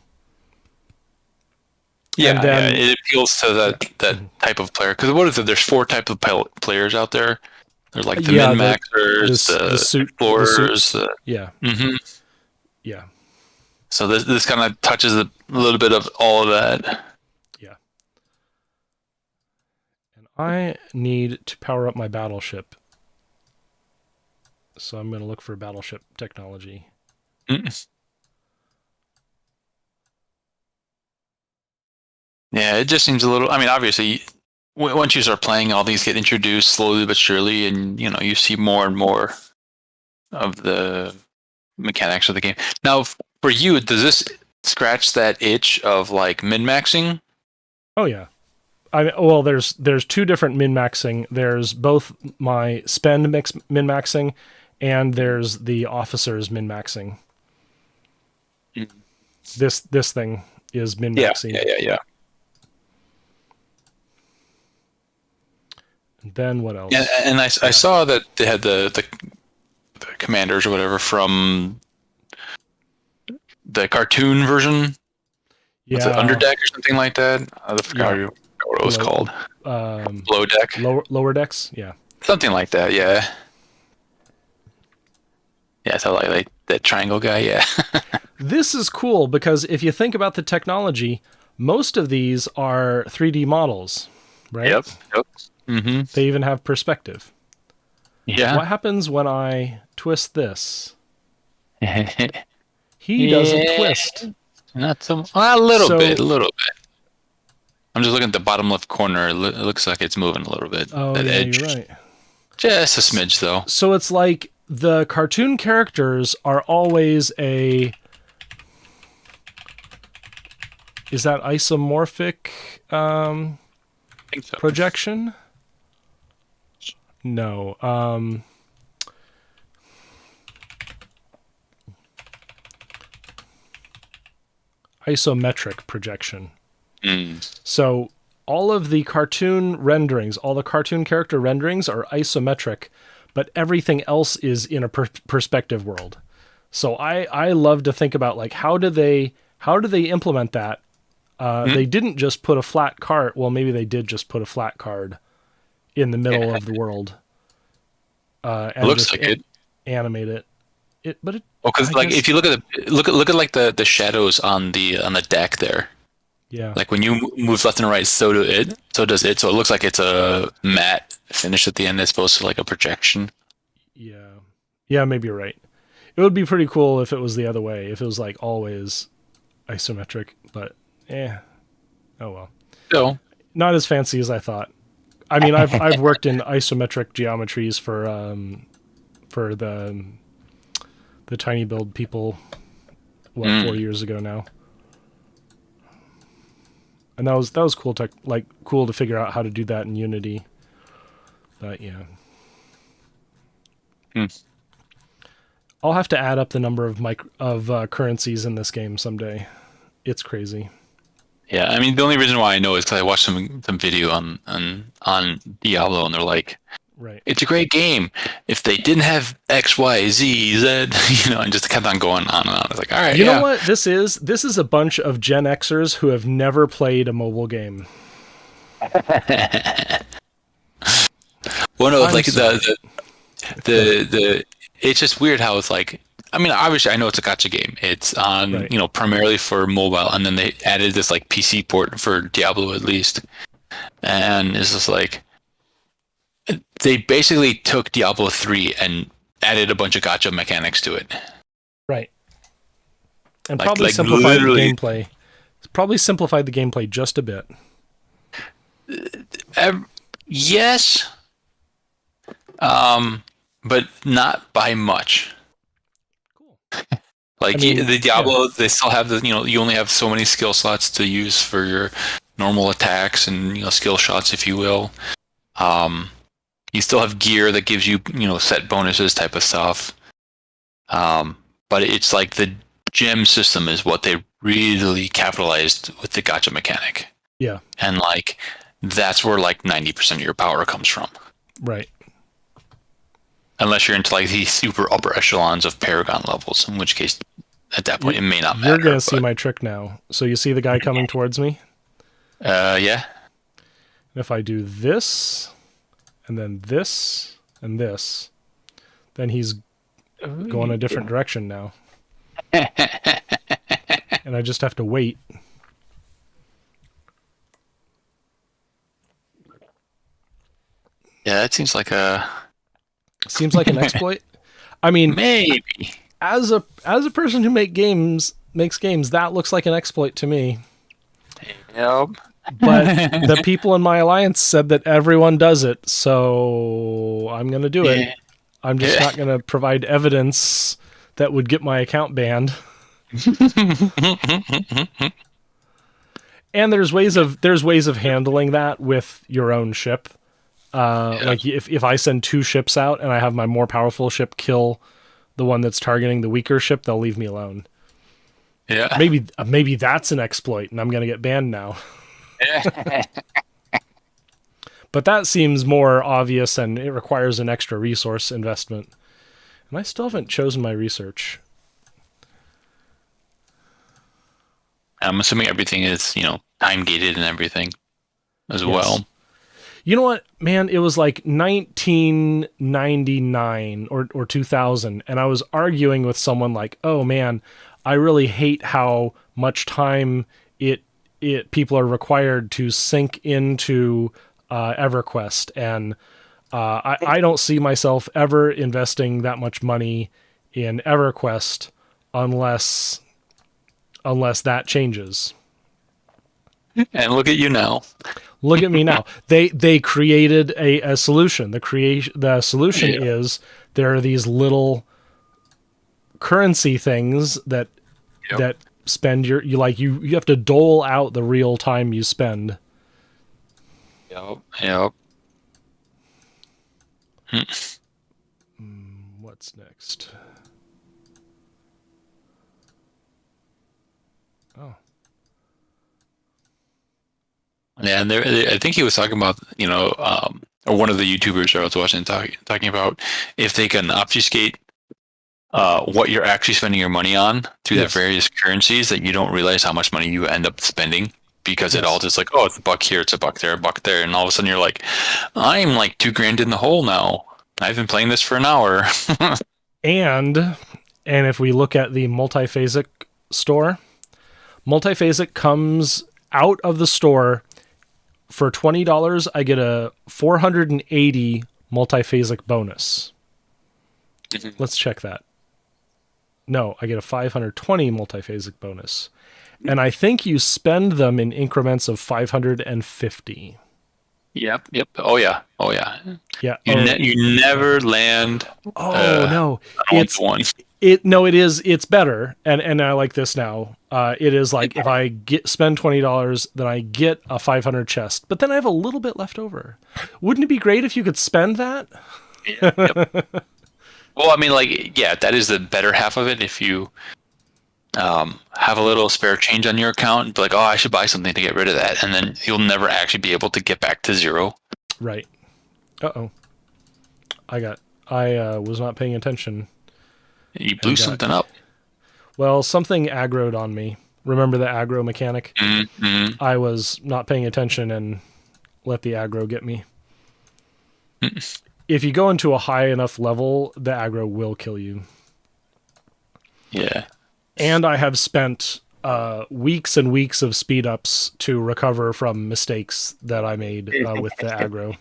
Yeah, it appeals to that type of player. Because what is it? There's 4 types of players out there. There's like the min-maxers, the explorers. Yeah. Mm-hmm. Yeah. So this kind of touches a little bit of all of that. Yeah. And I need to power up my battleship. So I'm going to look for battleship technology. Yeah, it just seems a little... I mean, obviously, once you start playing, all these get introduced slowly but surely, and you see more and more of the mechanics of the game. Now, for you, does this scratch that itch of like min-maxing? Oh yeah. Well, there's 2 different min-maxing. There's both my spend min-maxing, and there's the officers min-maxing. This thing is min-maxing. Yeah. And then what else? And I saw that they had the commanders or whatever from the cartoon version. Yeah. Was it Underdeck or something like that? I forgot what it was called. Below deck. Lower decks, yeah. Something like that, yeah. Yeah, so like that triangle guy, yeah. This is cool because if you think about the technology, most of these are 3D models, right? Yep. Mm-hmm. They even have perspective. Yeah. What happens when I twist this? He doesn't twist. Not so a little bit. I'm just looking at the bottom left corner. It looks like it's moving a little bit. Oh, that yeah, edge. you're right. Just a smidge, though. So it's like the cartoon characters are always a... Is that isomorphic I think so. projection? No. Isometric projection. So all of the cartoon renderings, all the cartoon character renderings are isometric, but everything else is in a perspective world. So I love to think about like how do they implement that? They didn't just put a flat card. Well, maybe they did just put a flat card in the middle of the world. And looks just like it. animate it. But it. Well, because like if you look at like the shadows on the deck there. Yeah. Like when you move left and right, so does it. So it looks like it's a matte finish at the end as opposed to like a projection. Yeah. Yeah, maybe you're right. It would be pretty cool if it was the other way. If it was like always isometric, but oh well. So Not as fancy as I thought. I mean, I've worked in isometric geometries for the tiny build people 4 years ago now. And that was cool cool to figure out how to do that in Unity. But yeah. I'll have to add up the number of currencies in this game someday. It's crazy. yeah, I mean the only reason why I know is because I watched some video on Diablo, and they're like, right, it's a great game. If they didn't have X, Y, Z, Z, and just kept on going on and on. It's like, all right, you know what this is? This is a bunch of Gen Xers who have never played a mobile game. Well, no, it's like the it's just weird how it's like. I mean, obviously, I know it's a gacha game. It's on, right. Primarily for mobile, and then they added this like PC port for Diablo at least, and it's just like they basically took Diablo 3 and added a bunch of gacha mechanics to it. Right. And Like- probably like simplified the literally- gameplay. Probably simplified the gameplay just a bit. Yes, but not by much. Cool. Like I mean, the Diablo, they still have the you only have so many skill slots to use for your normal attacks and skill shots, if you will. You still have gear that gives you set bonuses type of stuff. But it's like the gem system is what they really capitalized with the gacha mechanic. Yeah. And like that's where like 90% of your power comes from. Right. Unless you're into like the super upper echelons of Paragon levels, in which case at that point it may not matter. You're going to see my trick now. So you see the guy coming towards me? Yeah. And if I do this, and then this, and this, then he's going a different direction now. And I just have to wait. Yeah, that seems like a Seems like an exploit. I mean, maybe. as a person who makes games, that looks like an exploit to me. Yep. But the people in my alliance said that everyone does it, so I'm going to do it. Yeah. I'm just not going to provide evidence that would get my account banned. And there's ways of handling that with your own ship. Like if I send 2 ships out and I have my more powerful ship kill the one that's targeting the weaker ship, they'll leave me alone. Yeah. Maybe that's an exploit and I'm going to get banned now. But that seems more obvious and it requires an extra resource investment. And I still haven't chosen my research. I'm assuming everything is, time gated and everything as well. You know what, man? It was like 1999 or 2000, and I was arguing with someone like, "Oh man, I really hate how much time people are required to sync into EverQuest, and I don't see myself ever investing that much money in EverQuest unless that changes." And look at you now. Look at me now. They created a solution. The solution is there are these little currency things that spend you have to dole out the real time you spend. Yep. What's next? Oh. Yeah, and I think he was talking about, or one of the YouTubers I was watching talking about if they can obfuscate what you're actually spending your money on through the various currencies, that you don't realize how much money you end up spending, because it all just like, oh, it's a buck here, it's a buck there, and all of a sudden you're like, I'm like $2,000 in the hole now. I've been playing this for an hour. And if we look at the multiphasic store, multiphasic comes out of the store for $20. I get a 480 multiphasic bonus. Let's check that. No, I get a 520 multiphasic bonus. And I think you spend them in increments of 550. Yep. Oh yeah. Yeah. You never land. No, it's one. It's better, and I like this now. It is like if I spend $20, then I get a 500 chest, but then I have a little bit left over. Wouldn't it be great if you could spend that? Yep. Well, I mean, like, yeah, that is the better half of it. If you have a little spare change on your account and be like, oh, I should buy something to get rid of that, and then you'll never actually be able to get back to zero. Right. Uh-oh. I was not paying attention. You blew something up. Well, something aggroed on me. Remember the aggro mechanic? Mm-hmm. I was not paying attention and let the aggro get me. If you go into a high enough level, the aggro will kill you. Yeah. And I have spent weeks and weeks of speed ups to recover from mistakes that I made with the aggro.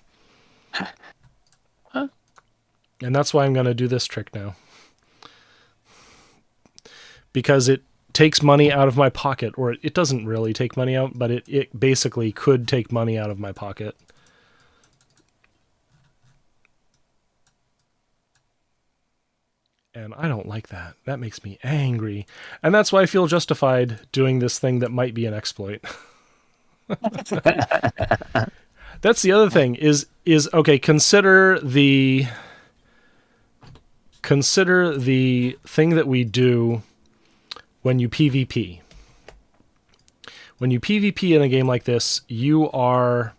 And that's why I'm going to do this trick now. Because it takes money out of my pocket, or it doesn't really take money out, but it basically could take money out of my pocket. And I don't like that. That makes me angry. And that's why I feel justified doing this thing that might be an exploit. That's the other thing is okay, consider the thing that we do when you PvP. When you PvP in a game like this, you are...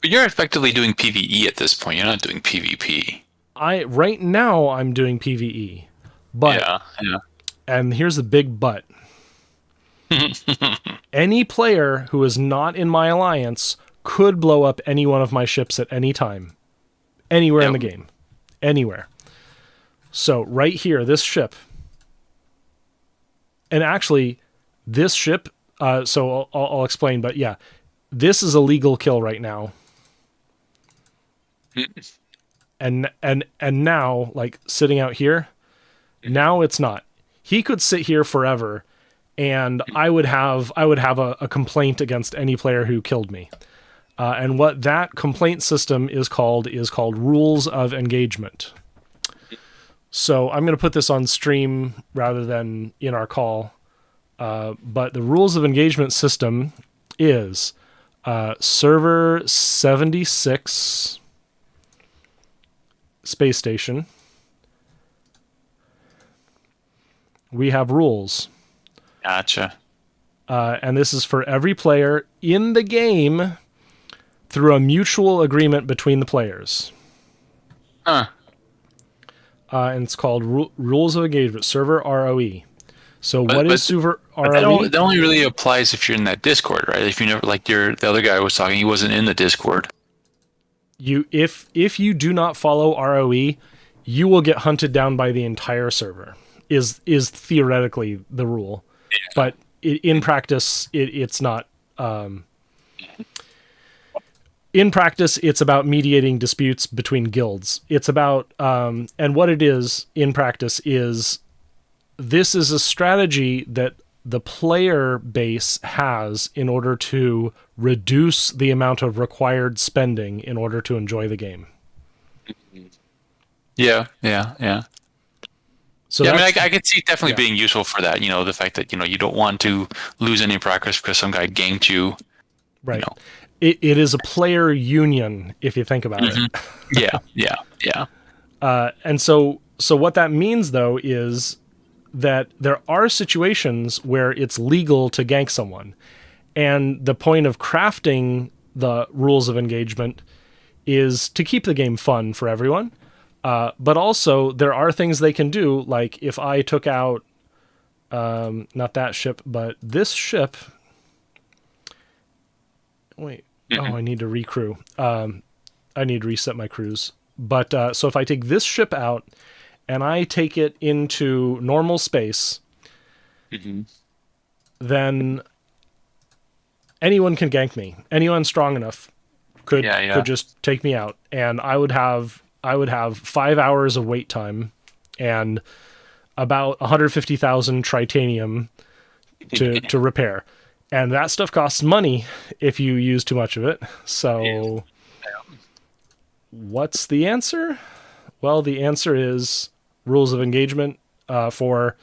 But you're effectively doing PvE at this point. You're not doing PvP. Right now I'm doing PvE. But yeah. And here's the big but. Any player who is not in my alliance could blow up any one of my ships at any time. Anywhere in the game. Anywhere. So right here, this ship... And actually, this ship, so I'll explain, but yeah, this is a legal kill right now. And now, like, sitting out here, now it's not. He could sit here forever, and I would have a complaint against any player who killed me. And what that complaint system is called rules of engagement. So I'm going to put this on stream rather than in our call. But the rules of engagement system is server 76 space station. We have rules. Gotcha. And this is for every player in the game through a mutual agreement between the players. Huh. And it's called Rules of Engagement, server ROE. So what is server ROE? That only really applies if you're in that Discord, right? If you never, like the other guy was talking, he wasn't in the Discord. If you do not follow ROE, you will get hunted down by the entire server. Is theoretically the rule, but in practice, it's not. In practice, it's about mediating disputes between guilds. It's about, and what it is in practice is, this is a strategy that the player base has in order to reduce the amount of required spending in order to enjoy the game. Yeah. So yeah, I mean, I could see definitely yeah. being useful for that. You know, the fact that, you know, you don't want to lose any progress because some guy ganked you. Right. You know. It is a player union, if you think about it. Yeah. And so what that means, though, is that there are situations where it's legal to gank someone. And the point of crafting the rules of engagement is to keep the game fun for everyone. But also, there are things they can do, like if I took out, not that ship, but this ship. Wait. Oh, I need to recrew. I need to reset my crews. But so if I take this ship out and I take it into normal space, then anyone can gank me. Anyone strong enough could just take me out, and I would have 5 hours of wait time and about 150,000 tritanium to repair. And that stuff costs money if you use too much of it. So what's the answer? Well, the answer is rules of engagement for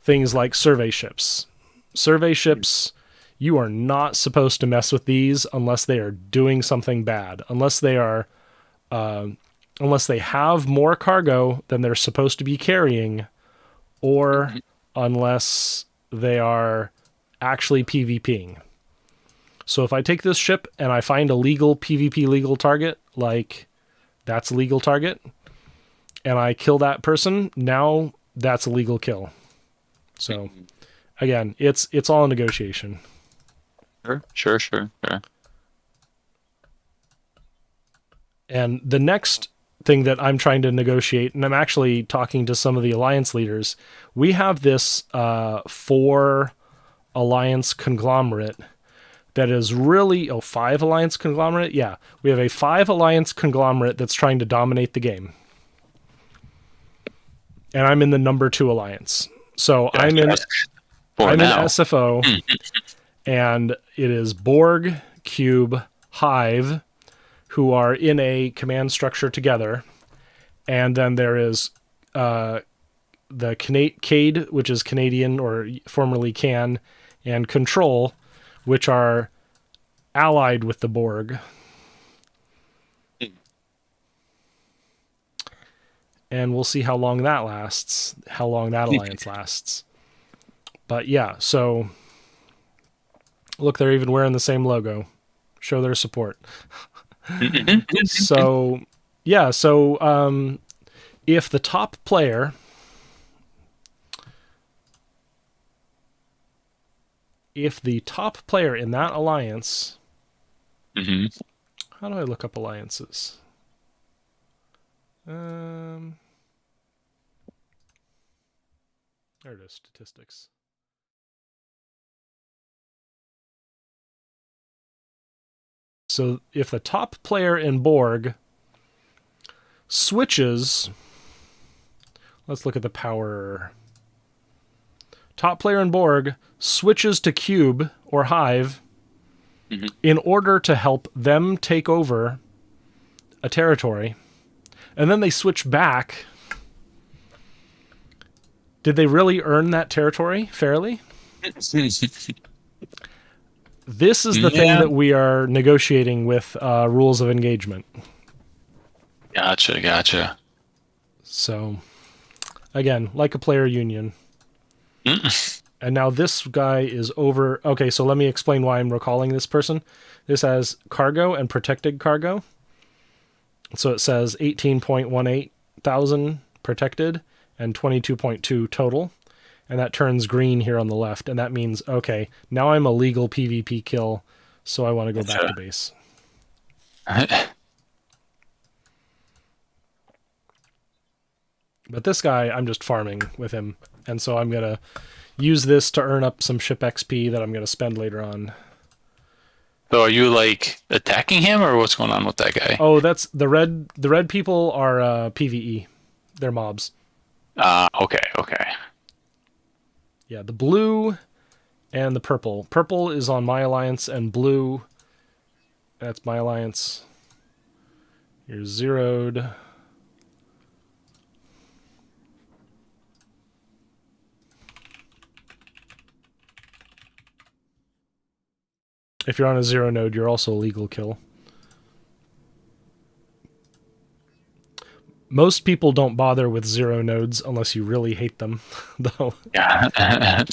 things like survey ships. Survey ships, you are not supposed to mess with these unless they are doing something bad. Unless they are, unless they have more cargo than they're supposed to be carrying, or unless they are actually PvPing. So if I take this ship and I find a legal PvP legal target, like that's a legal target, and I kill that person, now that's a legal kill. So again, it's all a negotiation. Sure. And the next thing that I'm trying to negotiate, and I'm actually talking to some of the alliance leaders, we have this 4 alliance conglomerate that is really 5 alliance conglomerate. Yeah, we have a 5 alliance conglomerate that's trying to dominate the game, and I'm in the number 2 alliance. So I'm in SFO, and it is Borg, Cube, Hive, who are in a command structure together, and then there is the CADE, which is Canadian or formerly CAN, and Control, which are allied with the Borg. And we'll see how long that lasts, how long that alliance lasts. But yeah, so look, they're even wearing the same logo. Show their support. So yeah, so if the top player in that alliance, how do I look up alliances? There it is, statistics. So if the top player in Borg switches, let's look at the power. Top player in Borg switches to Cube or Hive in order to help them take over a territory, and then they switch back. Did they really earn that territory fairly? This is the thing that we are negotiating with rules of engagement. Gotcha. So, again, like a player union. And now this guy is over. Okay, so let me explain why I'm recalling this person. This has cargo and protected cargo. So it says 18.18 thousand protected and 22.2 total. And that turns green here on the left. And that means, okay, now I'm a legal PvP kill, so I want to go back to base. But this guy, I'm just farming with him. And so I'm going to use this to earn up some ship XP that I'm going to spend later on. So are you like attacking him, or what's going on with that guy? Oh, that's the red. The red people are PvE. They're mobs. Okay. Yeah, the blue and the purple. Purple is on my alliance, and blue, that's my alliance. You're zeroed. If you're on a 0 node, you're also a legal kill. Most people don't bother with 0 nodes unless you really hate them, though. Yeah.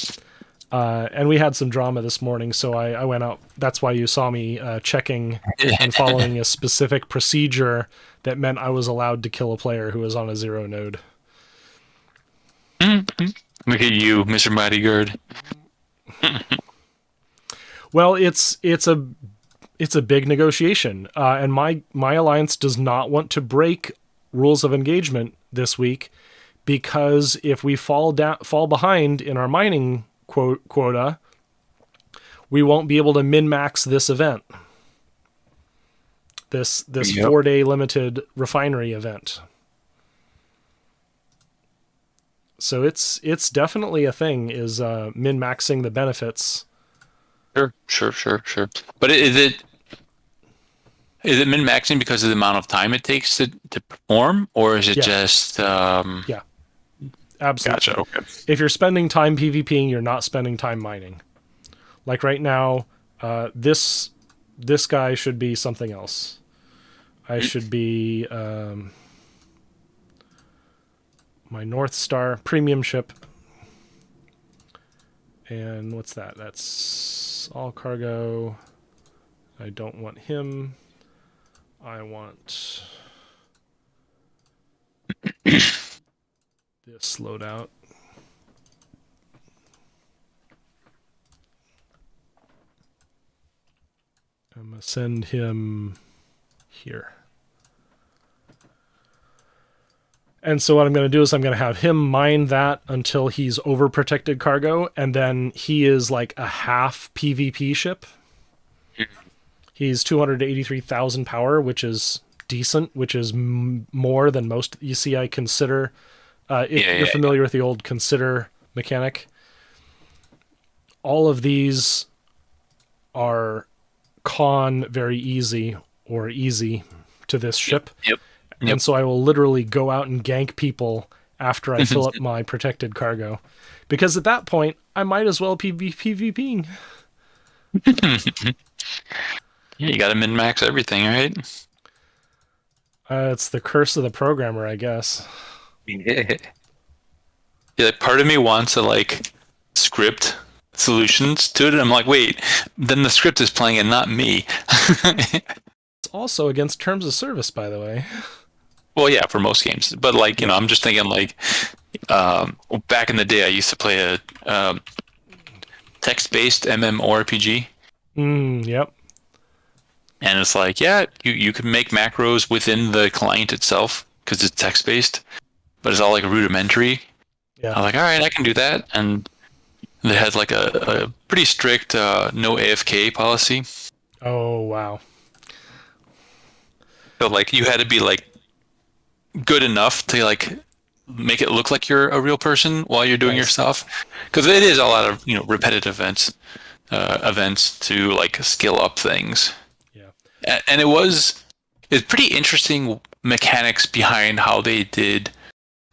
And we had some drama this morning, so I went out. That's why you saw me checking and following a specific procedure that meant I was allowed to kill a player who was on a 0 node. Look at you, Mr. Bodyguard. Well, it's a big negotiation, and my alliance does not want to break rules of engagement this week, because if we fall behind in our mining quota, we won't be able to min-max this event. This 4-day limited refinery event. So it's definitely a thing, is min-maxing the benefits. Sure. But is it min-maxing because of the amount of time it takes to perform, or is it just... Yeah. Absolutely. Gotcha, okay. If you're spending time PvPing, you're not spending time mining. Like right now, this guy should be something else. I should be my North Star premium ship. And what's that? That's all cargo. I don't want him. I want this loadout. I'm going to send him here. And so what I'm going to do is I'm going to have him mine that until he's overprotected cargo, and then he is like a half PvP ship. He's 283,000 power, which is decent, which is more than most. You see, I consider... if you're familiar with the old consider mechanic, all of these are very easy or easy to this ship. Yep. And so I will literally go out and gank people after I fill up my protected cargo. Because at that point, I might as well be PvPing. Yeah, you gotta min-max everything, right? It's the curse of the programmer, I guess. Yeah, part of me wants to like script solutions to it, and I'm like, wait, then the script is playing and not me. It's also against terms of service, by the way. Well, yeah, for most games, but like, I'm just thinking like, back in the day, I used to play a text-based MMORPG. Yep. And it's like, yeah, you can make macros within the client itself because it's text-based, but it's all like rudimentary. Yeah. I'm like, all right, I can do that. And they had like a pretty strict no AFK policy. Oh, wow. So like you had to be like good enough to like make it look like you're a real person while you're doing your stuff, because it is a lot of repetitive events to like skill up things. Yeah, and it's pretty interesting mechanics behind how they did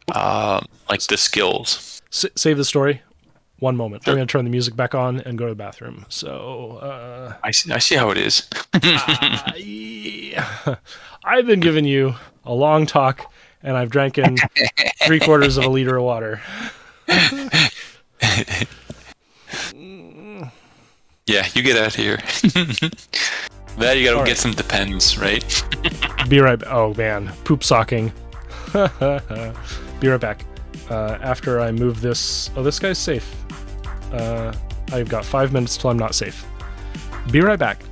like the skills. Save the story. One moment. Sure. I'm going to turn the music back on and go to the bathroom. So I see how it is. Yeah. I've been giving you a long talk, and I've drank in 3/4 of a liter of water. Yeah, you get out of here. That you gotta get some Depends, right? Be right back. Oh man, poop socking. Be right back. After I move this. Oh, this guy's safe. I've got 5 minutes till I'm not safe. Be right back.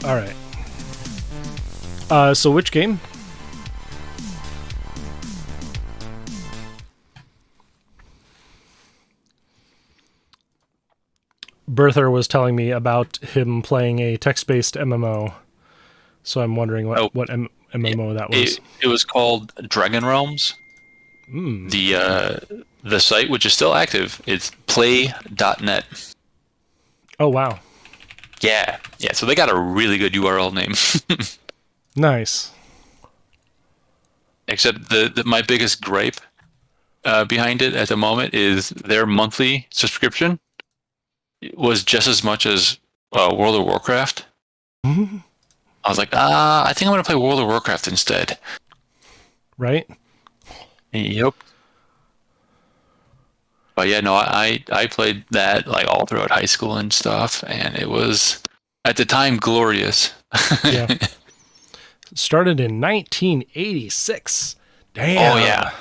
All right. So which game? Berther was telling me about him playing a text-based MMO, so I'm wondering what MMO that was. It was called Dragon Realms. The site, which is still active, is play.net. Oh, wow. Yeah. So they got a really good URL name. Nice. Except my biggest gripe behind it at the moment is their monthly subscription was just as much as World of Warcraft. I was like, I think I'm going to play World of Warcraft instead. Right? Yep. But yeah, no, I played that like all throughout high school and stuff, and it was, at the time, glorious. Yeah. Started in 1986. Damn. Oh, yeah.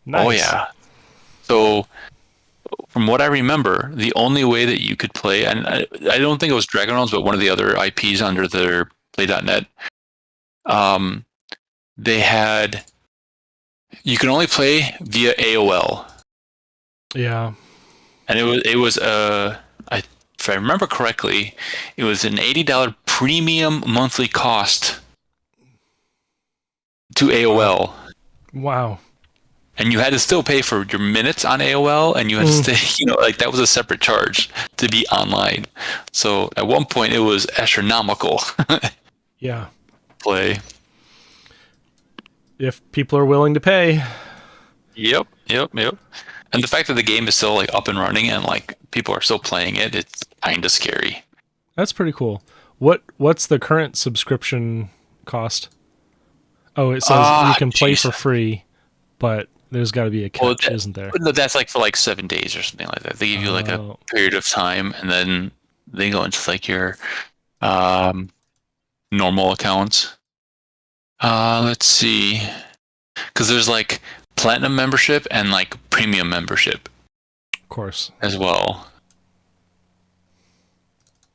Nice. Oh, yeah. So, from what I remember, the only way that you could play, and I don't think it was Dragon Realms, but one of the other IPs under their play.net, they had, you could only play via AOL. Yeah. And it was if I remember correctly, it was an $80 premium monthly cost to AOL. Wow. And you had to still pay for your minutes on AOL, and you had to stay, like that was a separate charge to be online. So at one point it was astronomical. Yeah. Play. If people are willing to pay. Yep. And the fact that the game is still like up and running and like people are still playing it, it's kind of scary. That's pretty cool. What's the current subscription cost? Oh, it says you can play for free, but there's got to be a catch, isn't there? No, that's like for like 7 days or something like that. They give you like a period of time, and then they go into like your normal accounts. Let's see, because there's like platinum membership and like premium membership, of course, as well.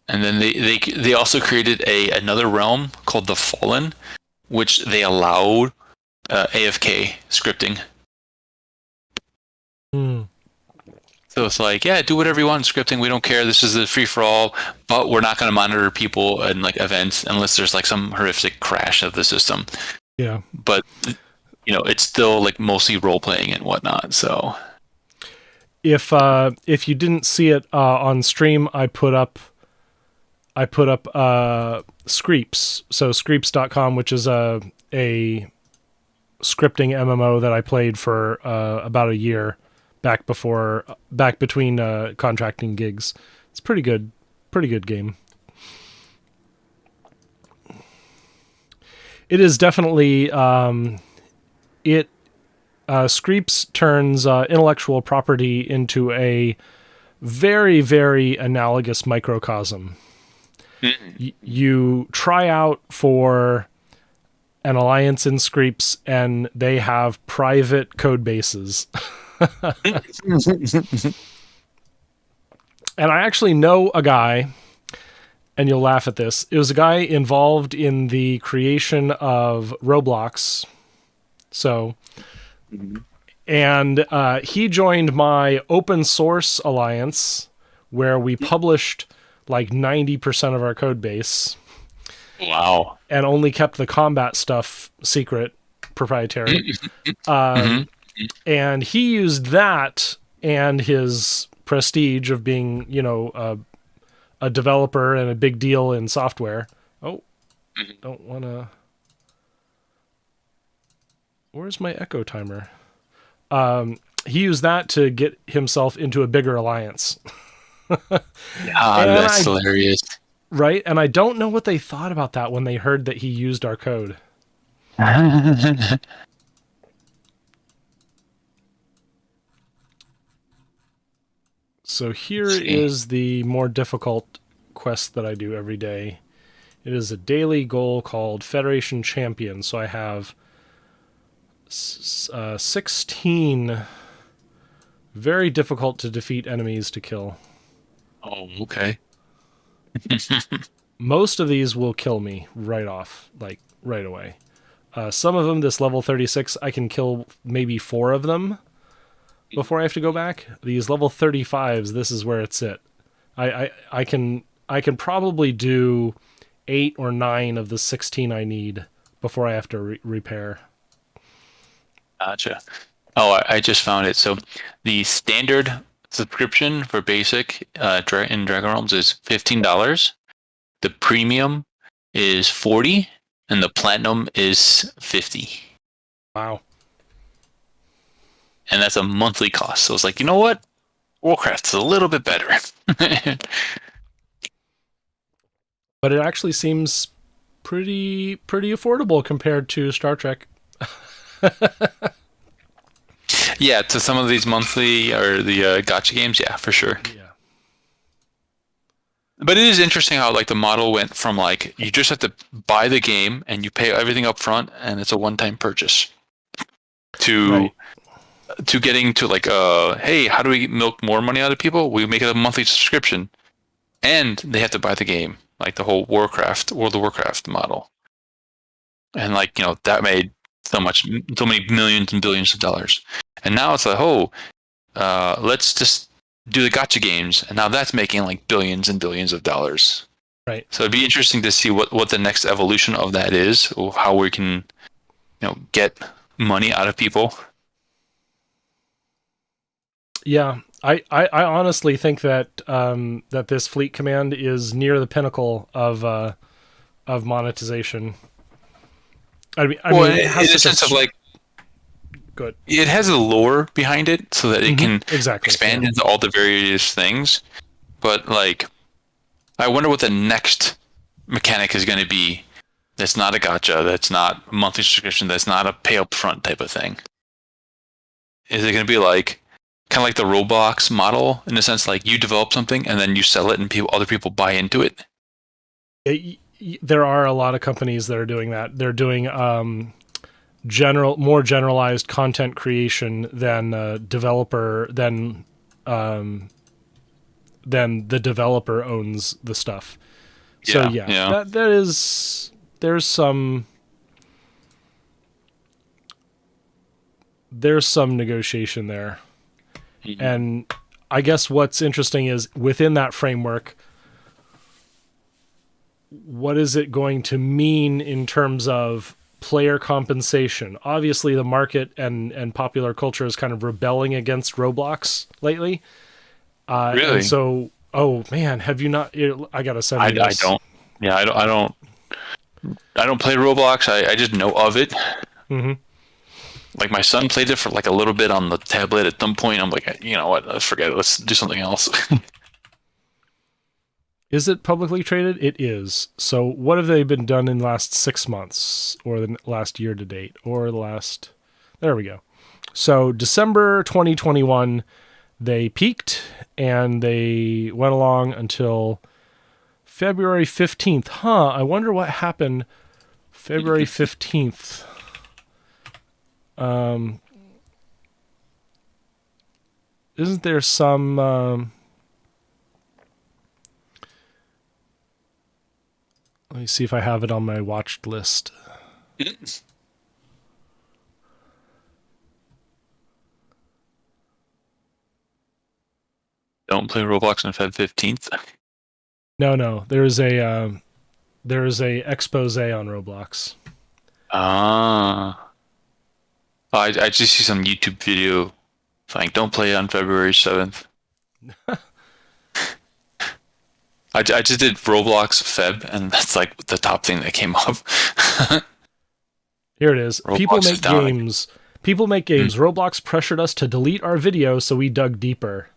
And then they also created another realm called the Fallen, which they allowed AFK scripting. So it's like, yeah, do whatever you want in scripting. We don't care. This is a free for all, but we're not going to monitor people and like events unless there's like some horrific crash of the system. Yeah. But it's still like mostly role playing and whatnot. So if you didn't see it on stream, I put up Screeps. So Screeps.com, which is a scripting MMO that I played for about a year back between contracting gigs. It's pretty good game. It is definitely Screeps turns intellectual property into a very, very analogous microcosm. You try out for an alliance in Screeps, and they have private code bases. And I actually know a guy, and you'll laugh at this. It was a guy involved in the creation of Roblox. So, and he joined my open source alliance, where we published like 90% of our code base. Wow. And only kept the combat stuff secret, proprietary. And he used that and his prestige of being, a developer and a big deal in software. Oh, don't want to... Where's my echo timer? He used that to get himself into a bigger alliance. That's hilarious. Right? And I don't know what they thought about that when they heard that he used our code. So here is the more difficult quest that I do every day. It is a daily goal called Federation Champion. So I have 16 very difficult to defeat enemies to kill. Oh, okay. most of these will kill me right off, like right away. Some of them, this level 36, I can kill maybe 4 of them before I have to go back. These level 35s, this is where it's at. I can probably do 8 or 9 of the 16 I need before I have to repair. Gotcha. Oh, I just found it. So the standard subscription for basic in Dragon Realms is $15. The premium is $40, and the platinum is $50. Wow. And that's a monthly cost. So it's like, you know what? Warcraft's a little bit better. But it actually seems pretty affordable compared to Star Trek. Yeah, to some of these monthly or the gacha games, yeah, for sure. Yeah. But it is interesting how like the model went from like you just have to buy the game and you pay everything up front and it's a one-time purchase to getting to like hey, how do we milk more money out of people? We make it a monthly subscription, and they have to buy the game, like the whole World of Warcraft model, and like that made so many millions and billions of dollars, and now it's like let's just do the gacha games, and now that's making like billions and billions of dollars. Right. So it'd be interesting to see what the next evolution of that is, or how we can get money out of people. Yeah, I honestly think that that this fleet command is near the pinnacle of monetization. I mean, it has in a sense of like, good. It has a lore behind it, so that it can expand into all the various things. But like, I wonder what the next mechanic is going to be. That's not a gacha. That's not a monthly subscription. That's not a pay up front type of thing. Is it going to be like kind of like the Roblox model in the sense like you develop something and then you sell it and other people buy into it? There are a lot of companies that are doing that. They're doing more generalized content creation than the developer owns the stuff. So yeah. There's some negotiation there. Mm-hmm. And I guess what's interesting is within that framework, what is it going to mean in terms of player compensation? Obviously, the market and popular culture is kind of rebelling against Roblox lately. Really? And so, oh man, have you not? I gotta send you this. I don't. Yeah, I don't play Roblox. I just know of it. Mm-hmm. Like my son played it for like a little bit on the tablet at some point. I'm like, you know what? Let's forget it. Let's do something else. Is it publicly traded? It is. So what have they been done in the last 6 months or the last year to date or the last... There we go. So December 2021, they peaked and they went along until February 15th. I wonder what happened February 15th. Isn't there some... let me see if I have it on my watched list. Don't play Roblox on Feb 15th. No. There is a expose on Roblox. I just see some YouTube video saying don't play on February 7th. I just did Roblox Feb, and that's like the top thing that came up. Here it is. Roblox People make games. Roblox pressured us to delete our video, so we dug deeper.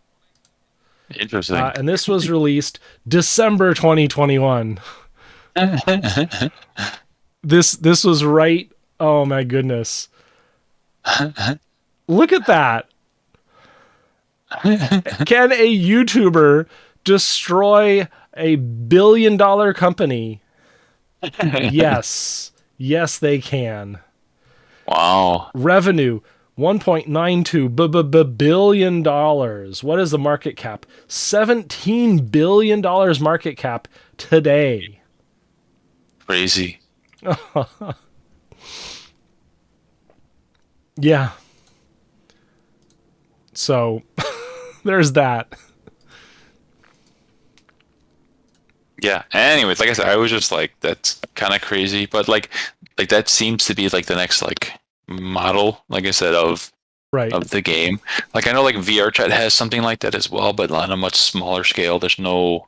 Interesting. And this was released December 2021. This was right. Oh my goodness. Look at that. Can a YouTuber destroy a billion-dollar company? Yes, they can. Wow. Revenue $1.92 billion. What is the market cap? $17 billion market cap today. crazy. Yeah. So there's that. Yeah. Anyways, like I said, I was just like, that's kind of crazy, but like that seems to be like the next like model, like I said, Right. of the game. Like I know like VRChat has something like that as well, but on a much smaller scale. There's no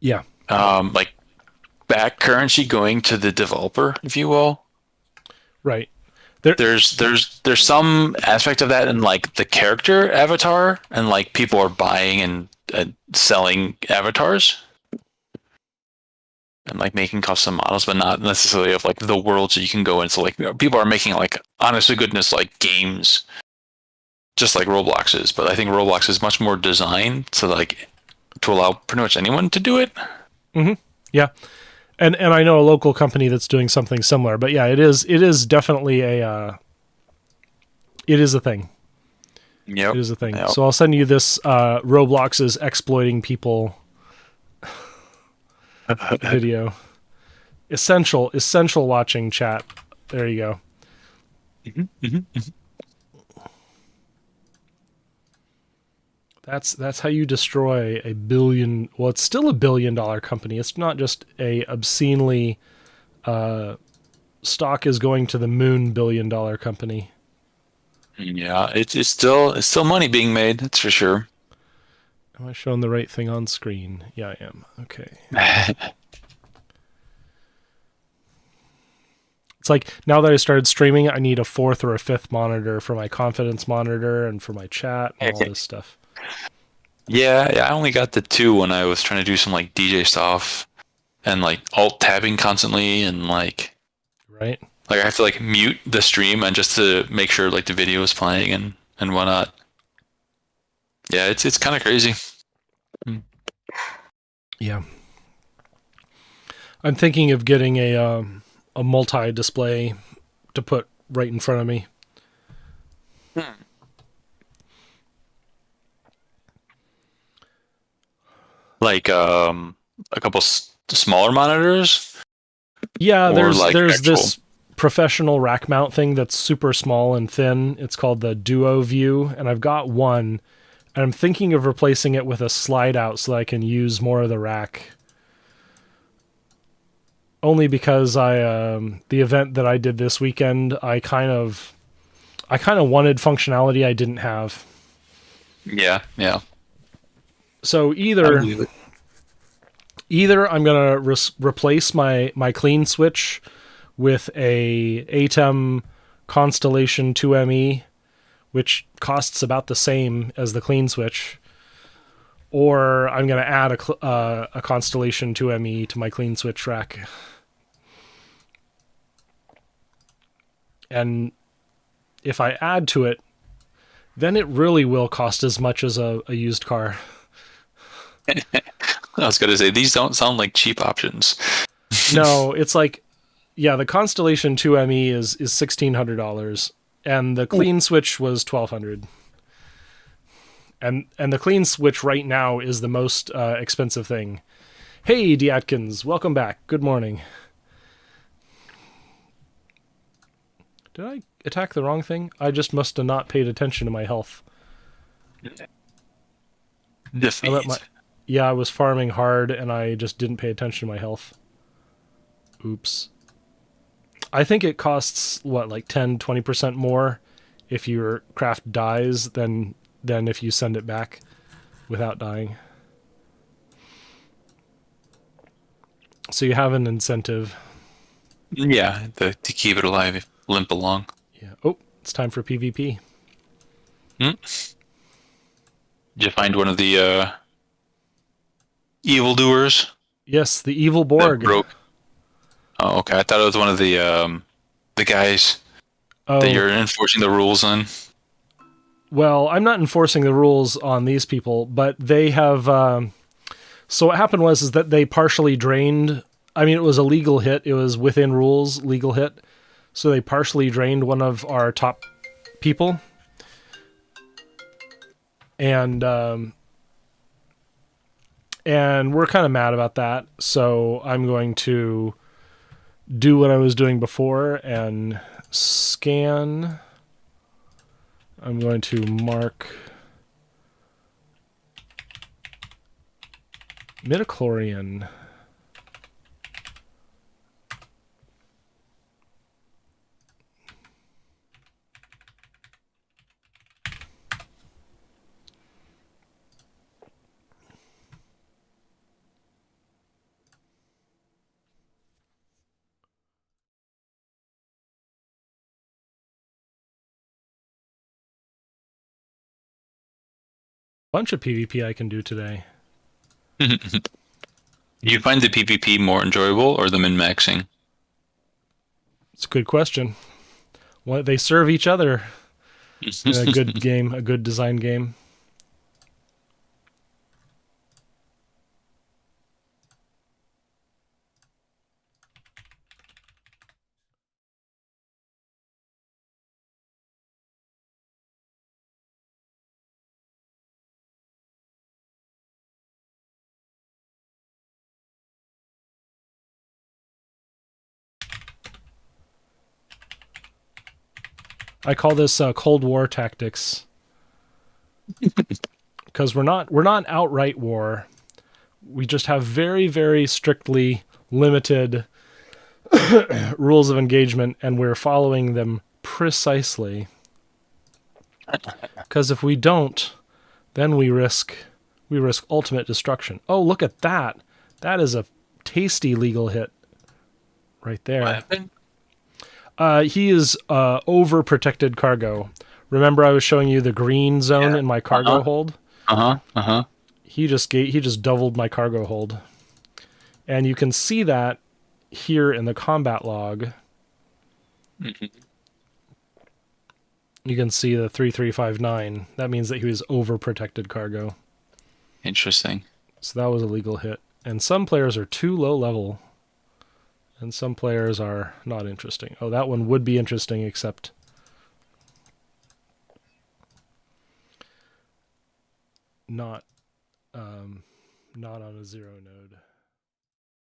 Yeah. like back currency going to the developer, if you will. Right. There's some aspect of that in like the character avatar, and like people are buying and selling avatars and like making custom models, but not necessarily of like the worlds that you can go in. So like people are making like honest to goodness like games, just like Roblox is. But I think Roblox is much more designed to allow pretty much anyone to do it. Mm-hmm. Yeah. And I know a local company that's doing something similar, but yeah, it is definitely it is a thing. Yep. It is a thing. Yep. So I'll send you this Roblox is exploiting people video. Essential watching, chat. There you go. That's how you destroy a billion. Well, it's still $1 billion company. It's not just a obscenely stock is going to the moon $1 billion company. Yeah, it's still money being made. That's for sure. Am I showing the right thing on screen? Yeah, I am. Okay. It's like now that I started streaming, I need a 4th or a 5th monitor for my confidence monitor and for my chat and all this stuff. Yeah, I only got the 2 when I was trying to do some like DJ stuff and like alt tabbing constantly and like Right. I have to like mute the stream and just to make sure like the video is playing and whatnot. Yeah, it's kind of crazy. Yeah. I'm thinking of getting a multi-display to put right in front of me. Like a couple smaller monitors. Yeah, there's like this professional rack mount thing that's super small and thin. It's called the Duo View, and I've got one, and I'm thinking of replacing it with a slide out so that I can use more of the rack. Only because the event that I did this weekend, I kind of wanted functionality I didn't have. Yeah. So either I'm gonna replace my clean switch with a ATEM Constellation 2ME, which costs about the same as the clean switch, or I'm gonna add a Constellation 2ME to my clean switch rack. And if I add to it, then it really will cost as much as a used car. I was going to say, these don't sound like cheap options. No, it's like, yeah, the Constellation 2ME is $1,600, and the clean switch was $1,200. And the clean switch right now is the most expensive thing. Hey, D. Atkins, welcome back. Good morning. Did I attack the wrong thing? I just must have not paid attention to my health. I was farming hard and I just didn't pay attention to my health. Oops. I think it costs, like 10-20% more if your craft dies than if you send it back without dying. So you have an incentive. Yeah, to keep it alive, limp along. Yeah. Oh, it's time for PvP. Did you find one of the evildoers? Yes, the evil Borg. Broke. Oh, okay. I thought it was one of the guys that you're enforcing the rules on. Well, I'm not enforcing the rules on these people, but they have. So what happened was that they partially drained. I mean, it was a legal hit. It was within rules, legal hit. So they partially drained one of our top people, and And we're kind of mad about that, so I'm going to do what I was doing before and scan. I'm going to mark midichlorian. Bunch of PvP I can do today. Do you find the PvP more enjoyable or the min-maxing? It's a good question. Well, they serve each other in a good game, a good design game. I call this Cold War tactics because we're not outright war. We just have very, very strictly limited rules of engagement, and we're following them precisely. Because if we don't, then we risk ultimate destruction. Oh, look at that! That is a tasty legal hit right there. What happened? He is overprotected cargo. Remember, I was showing you the green zone in my cargo hold. He just doubled my cargo hold, and you can see that here in the combat log. You can see the 3359. That means that he was overprotected cargo. Interesting. So that was a legal hit. And some players are too low level. And some players are not interesting. Oh, that one would be interesting, except not on a 0 node.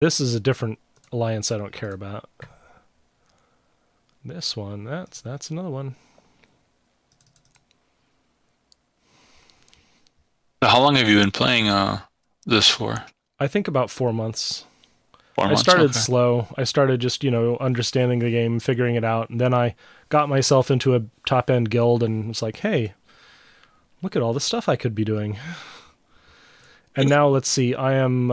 This is a different alliance I don't care about. This one, that's another one. How long have you been playing this for? I think about 4 months. 4 months? I started Okay. slow. I started just, understanding the game, figuring it out, and then I got myself into a top-end guild and was like, hey, look at all the stuff I could be doing. And now, let's see, I am...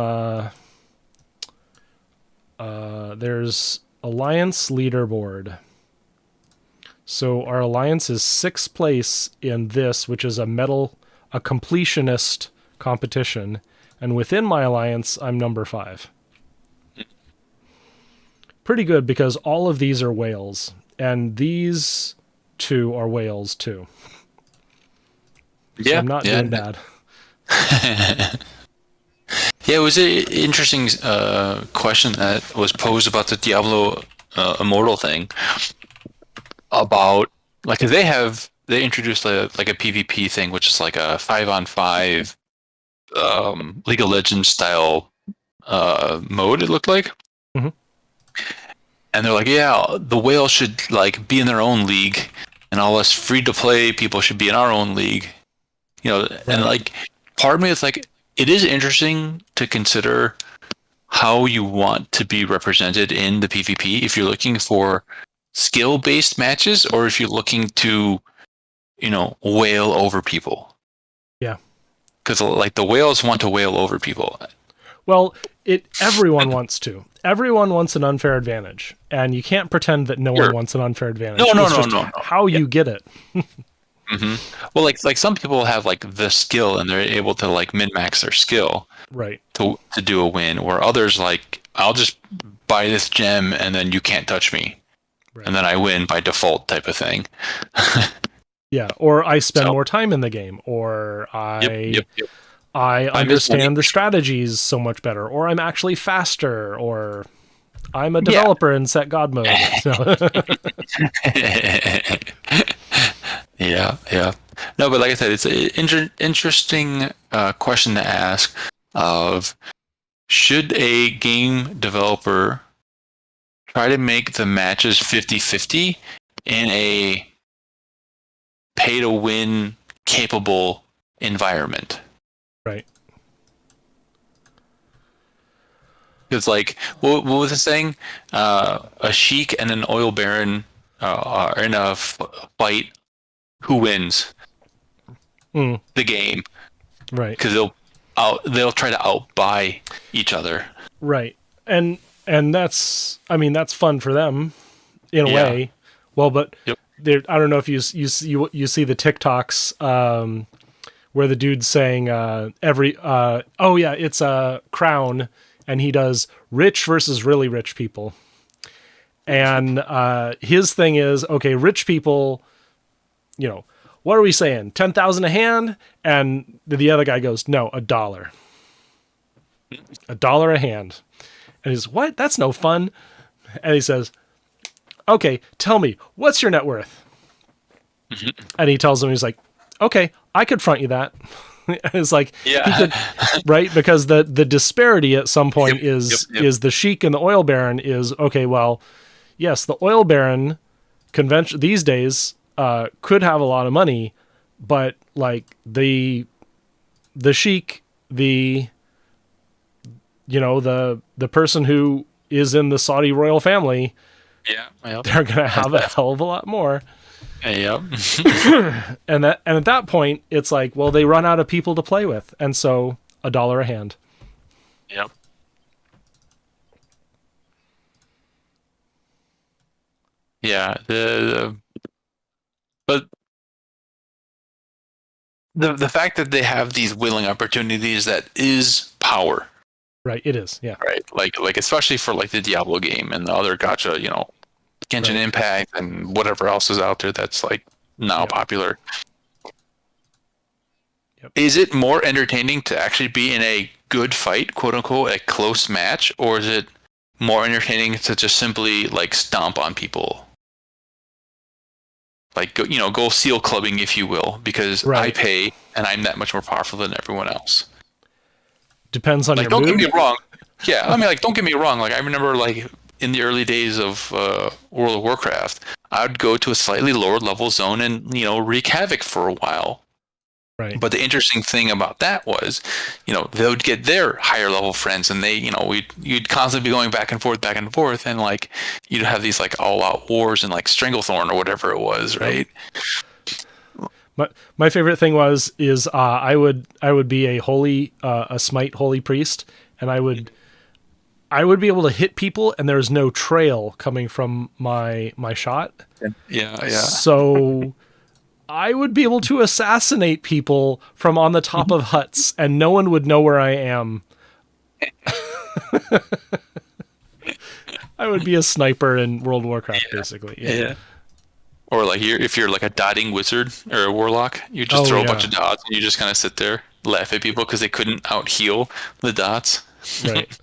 there's Alliance Leaderboard. So our alliance is 6th place in this, which is a completionist competition. And within my alliance, I'm number 5. Pretty good, because all of these are whales, and these 2 are whales too. So I'm not doing bad. Yeah, it was an interesting question that was posed about the Diablo Immortal thing. About, like, they introduced a PvP thing, which is like a 5-on-5 League of Legends style mode, it looked like. Mm-hmm. And they're like, yeah, the whales should be in their own league, and all us free to play people should be in our own league. Right. And part of me is like, it is interesting to consider how you want to be represented in the PvP if you're looking for skill-based matches or if you're looking to, whale over people. Yeah. Because the whales want to whale over people. Well, everyone wants to. Everyone wants an unfair advantage, and you can't pretend that no one wants an unfair advantage. No. How you get it. Mm-hmm. Well, like some people have the skill and they're able to min-max their skill, right, to do a win. Where others I'll just buy this gem and then you can't touch me, right, and then I win by default type of thing. Yeah, or I spend more time in the game, or I understand the strategies so much better, or I'm actually faster, or I'm a developer in set God mode. So. Yeah. No, but like I said, it's an interesting question to ask. of should a game developer try to make the matches 50-50 in a pay-to-win capable environment. Right. It's like, what was it saying? A sheik and an oil baron are in a fight. Who wins? The game. Right. Because they'll try to outbuy each other. Right. And that's, I mean, that's fun for them in a way. Well, but there, I don't know if you see the TikToks where the dude's saying it's a Crown, and he does rich versus really rich people. And his thing is, okay, rich people, you know, what are we saying? 10,000 a hand? And the other guy goes, no, $1. $1 a hand. And he's, what? That's no fun. And he says, okay, tell me, what's your net worth? And he tells him, he's like, okay, I could front you that. And it's like, he could, right? Because the disparity at some point is the sheik and the oil baron is, okay, well, yes, the oil baron convention these days could have a lot of money, but like the sheik, the person who is in the Saudi royal family, they're gonna have a hell of a lot more. Yep. and at that point, it's like, well, they run out of people to play with, and so $1 a hand. Yep. Yeah. But the fact that they have these willing opportunities, that is power. Right. It is. Yeah. Right. Like especially for like the Diablo game and the other gacha, Genshin Impact and whatever else is out there that's like now popular. Yep. Is it more entertaining to actually be in a good fight, quote unquote, a close match, or is it more entertaining to just simply like stomp on people? Like go seal clubbing, if you will, because I pay and I'm that much more powerful than everyone else. Depends on your don't mood. Get me wrong. Yeah, I mean, like, don't get me wrong. Like, I remember, like, in the early days of World of Warcraft, I'd go to a slightly lower level zone and, wreak havoc for a while. Right. But the interesting thing about that was, they would get their higher level friends, and you'd constantly be going back and forth, and, like, you'd have these, like, all-out wars and, like, Stranglethorn or whatever it was, right? My favorite thing is I would be a smite holy priest, and I would be able to hit people, and there's no trail coming from my shot. Yeah. So I would be able to assassinate people from on the top of huts, and no one would know where I am. I would be a sniper in World of Warcraft, basically. Yeah. Or like if you're like a dotting wizard or a warlock, you just throw a bunch of dots and you just kind of sit there, laugh at people because they couldn't out heal the dots. Right.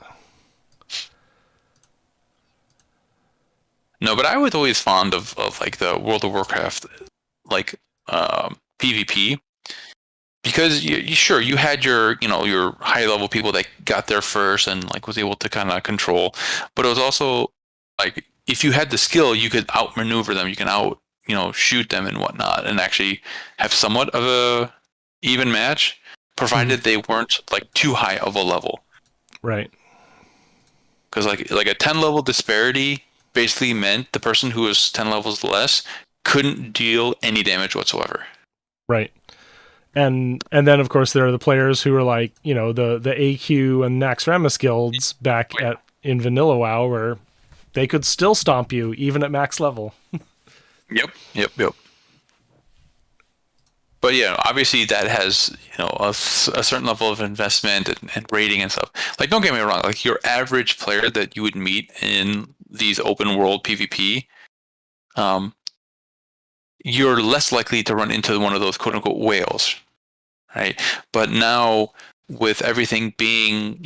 No, but I was always fond of like the World of Warcraft like PvP, because you had your your high level people that got there first and like was able to kind of control, but it was also like if you had the skill, you could outmaneuver them, you can shoot them and whatnot, and actually have somewhat of a even match, provided they weren't like too high of a level. Right. Because like a 10 level disparity basically meant the person who was 10 levels less couldn't deal any damage whatsoever. Right. And then of course there are the players who are like, the AQ and Naxxramas guilds back in Vanilla WoW, where they could still stomp you even at max level. Yep. But yeah, obviously that has a certain level of investment and rating and stuff. Like, don't get me wrong, like your average player that you would meet in these open world PvP, you're less likely to run into one of those quote unquote whales, right? But now with everything being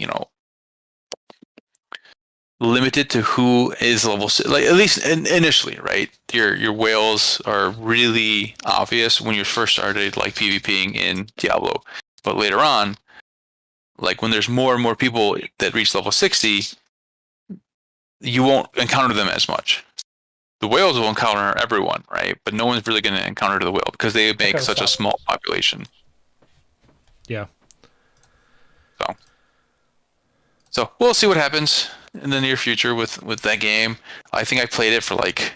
limited to who is level 6, like at least initially, right? Your whales are really obvious when you first started like PvPing in Diablo, but later on, like when there's more and more people that reach level 60, you won't encounter them as much. The whales will encounter everyone, right? But no one's really going to encounter the whale because they make such a small population. Yeah. So we'll see what happens in the near future with that game. I think I played it for like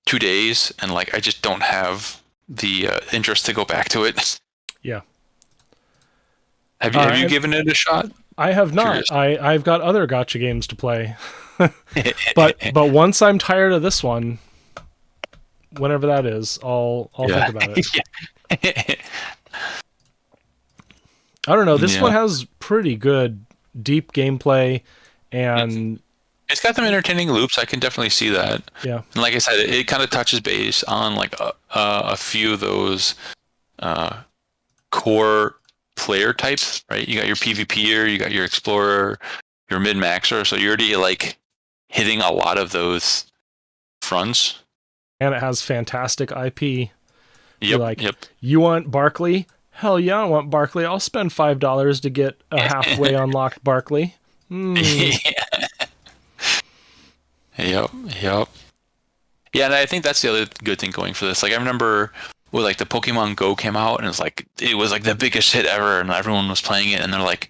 2 days, and like I just don't have the interest to go back to it. Yeah. Have you given it a shot? I have not. Curious. I've got other gotcha games to play. but once I'm tired of this one, whenever that is, I'll think about it. I don't know. This one has pretty good deep gameplay, and it's got some entertaining loops. I can definitely see that. Yeah. And like I said, it kind of touches base on like a few of those core player types, right? You got your PvPer, you got your explorer, your mid-maxer, so you're already like hitting a lot of those fronts. And it has fantastic IP. Yep. You want Barkley? Hell yeah, I want Barkley. I'll spend $5 to get a halfway unlocked Barkley. Yep. Yeah, and I think that's the other good thing going for this. Like I remember when like the Pokemon Go came out, and it was like the biggest hit ever, and everyone was playing it, and they're like,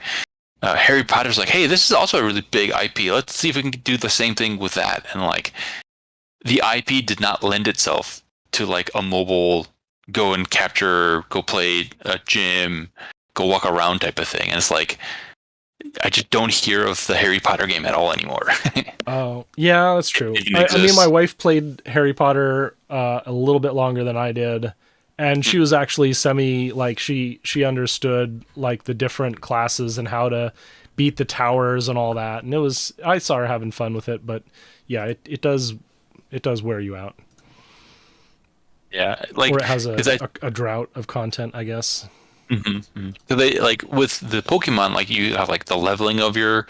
Harry Potter's like, hey, this is also a really big IP. Let's see if we can do the same thing with that. And like, the IP did not lend itself to like a mobile go and capture, go play a gym, go walk around type of thing. And it's like, I just don't hear of the Harry Potter game at all anymore. Oh, yeah, that's true. I mean, my wife played Harry Potter a little bit longer than I did, and she was actually she understood like the different classes and how to beat the towers and all that. And I saw her having fun with it, but yeah, it does wear you out. Yeah, like, or it has a drought of content, I guess. Mm-hmm. So they like with the Pokemon, like you have like the leveling of your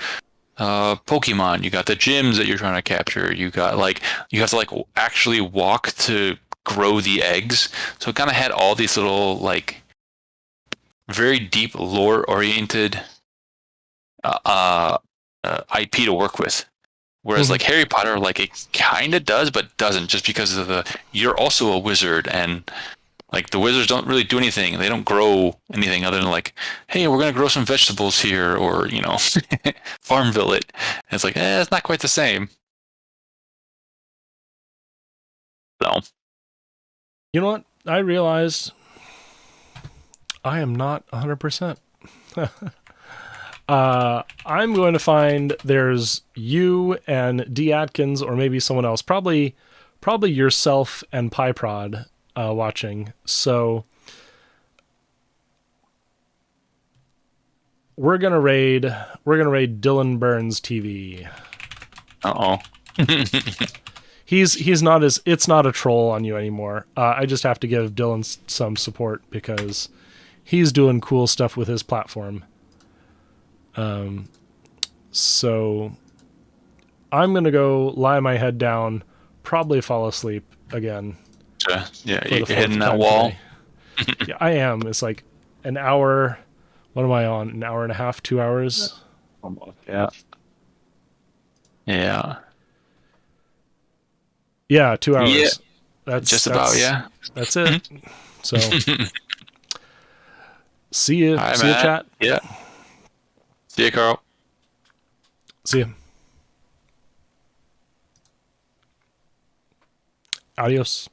Pokemon. You got the gyms that you're trying to capture. You got like you have to like actually walk to grow the eggs. So it kind of had all these little like very deep lore oriented IP to work with. Whereas like Harry Potter, like it kind of does, but doesn't, just because of you're also a wizard, and like the wizards don't really do anything. They don't grow anything other than like, hey, we're gonna grow some vegetables here, or Farmville it. And it's like, it's not quite the same. So, you know what? I realized I am not 100%. I'm going to find there's you and D. Atkins, or maybe someone else, probably yourself and PieProd watching. So we're gonna raid Dylan Burns TV. He's not it's not a troll on you anymore. I just have to give Dylan some support because he's doing cool stuff with his platform. So I'm gonna go lie my head down, probably fall asleep again. Yeah, you're hitting that wall. Yeah, I am. It's like an hour. What am I on? An hour and a half, 2 hours? Almost, yeah. Yeah. Yeah, 2 hours. Yeah. That's about, yeah. That's it. So see you. Right, see you, chat. Yeah. See you, Carl. See you. Adios.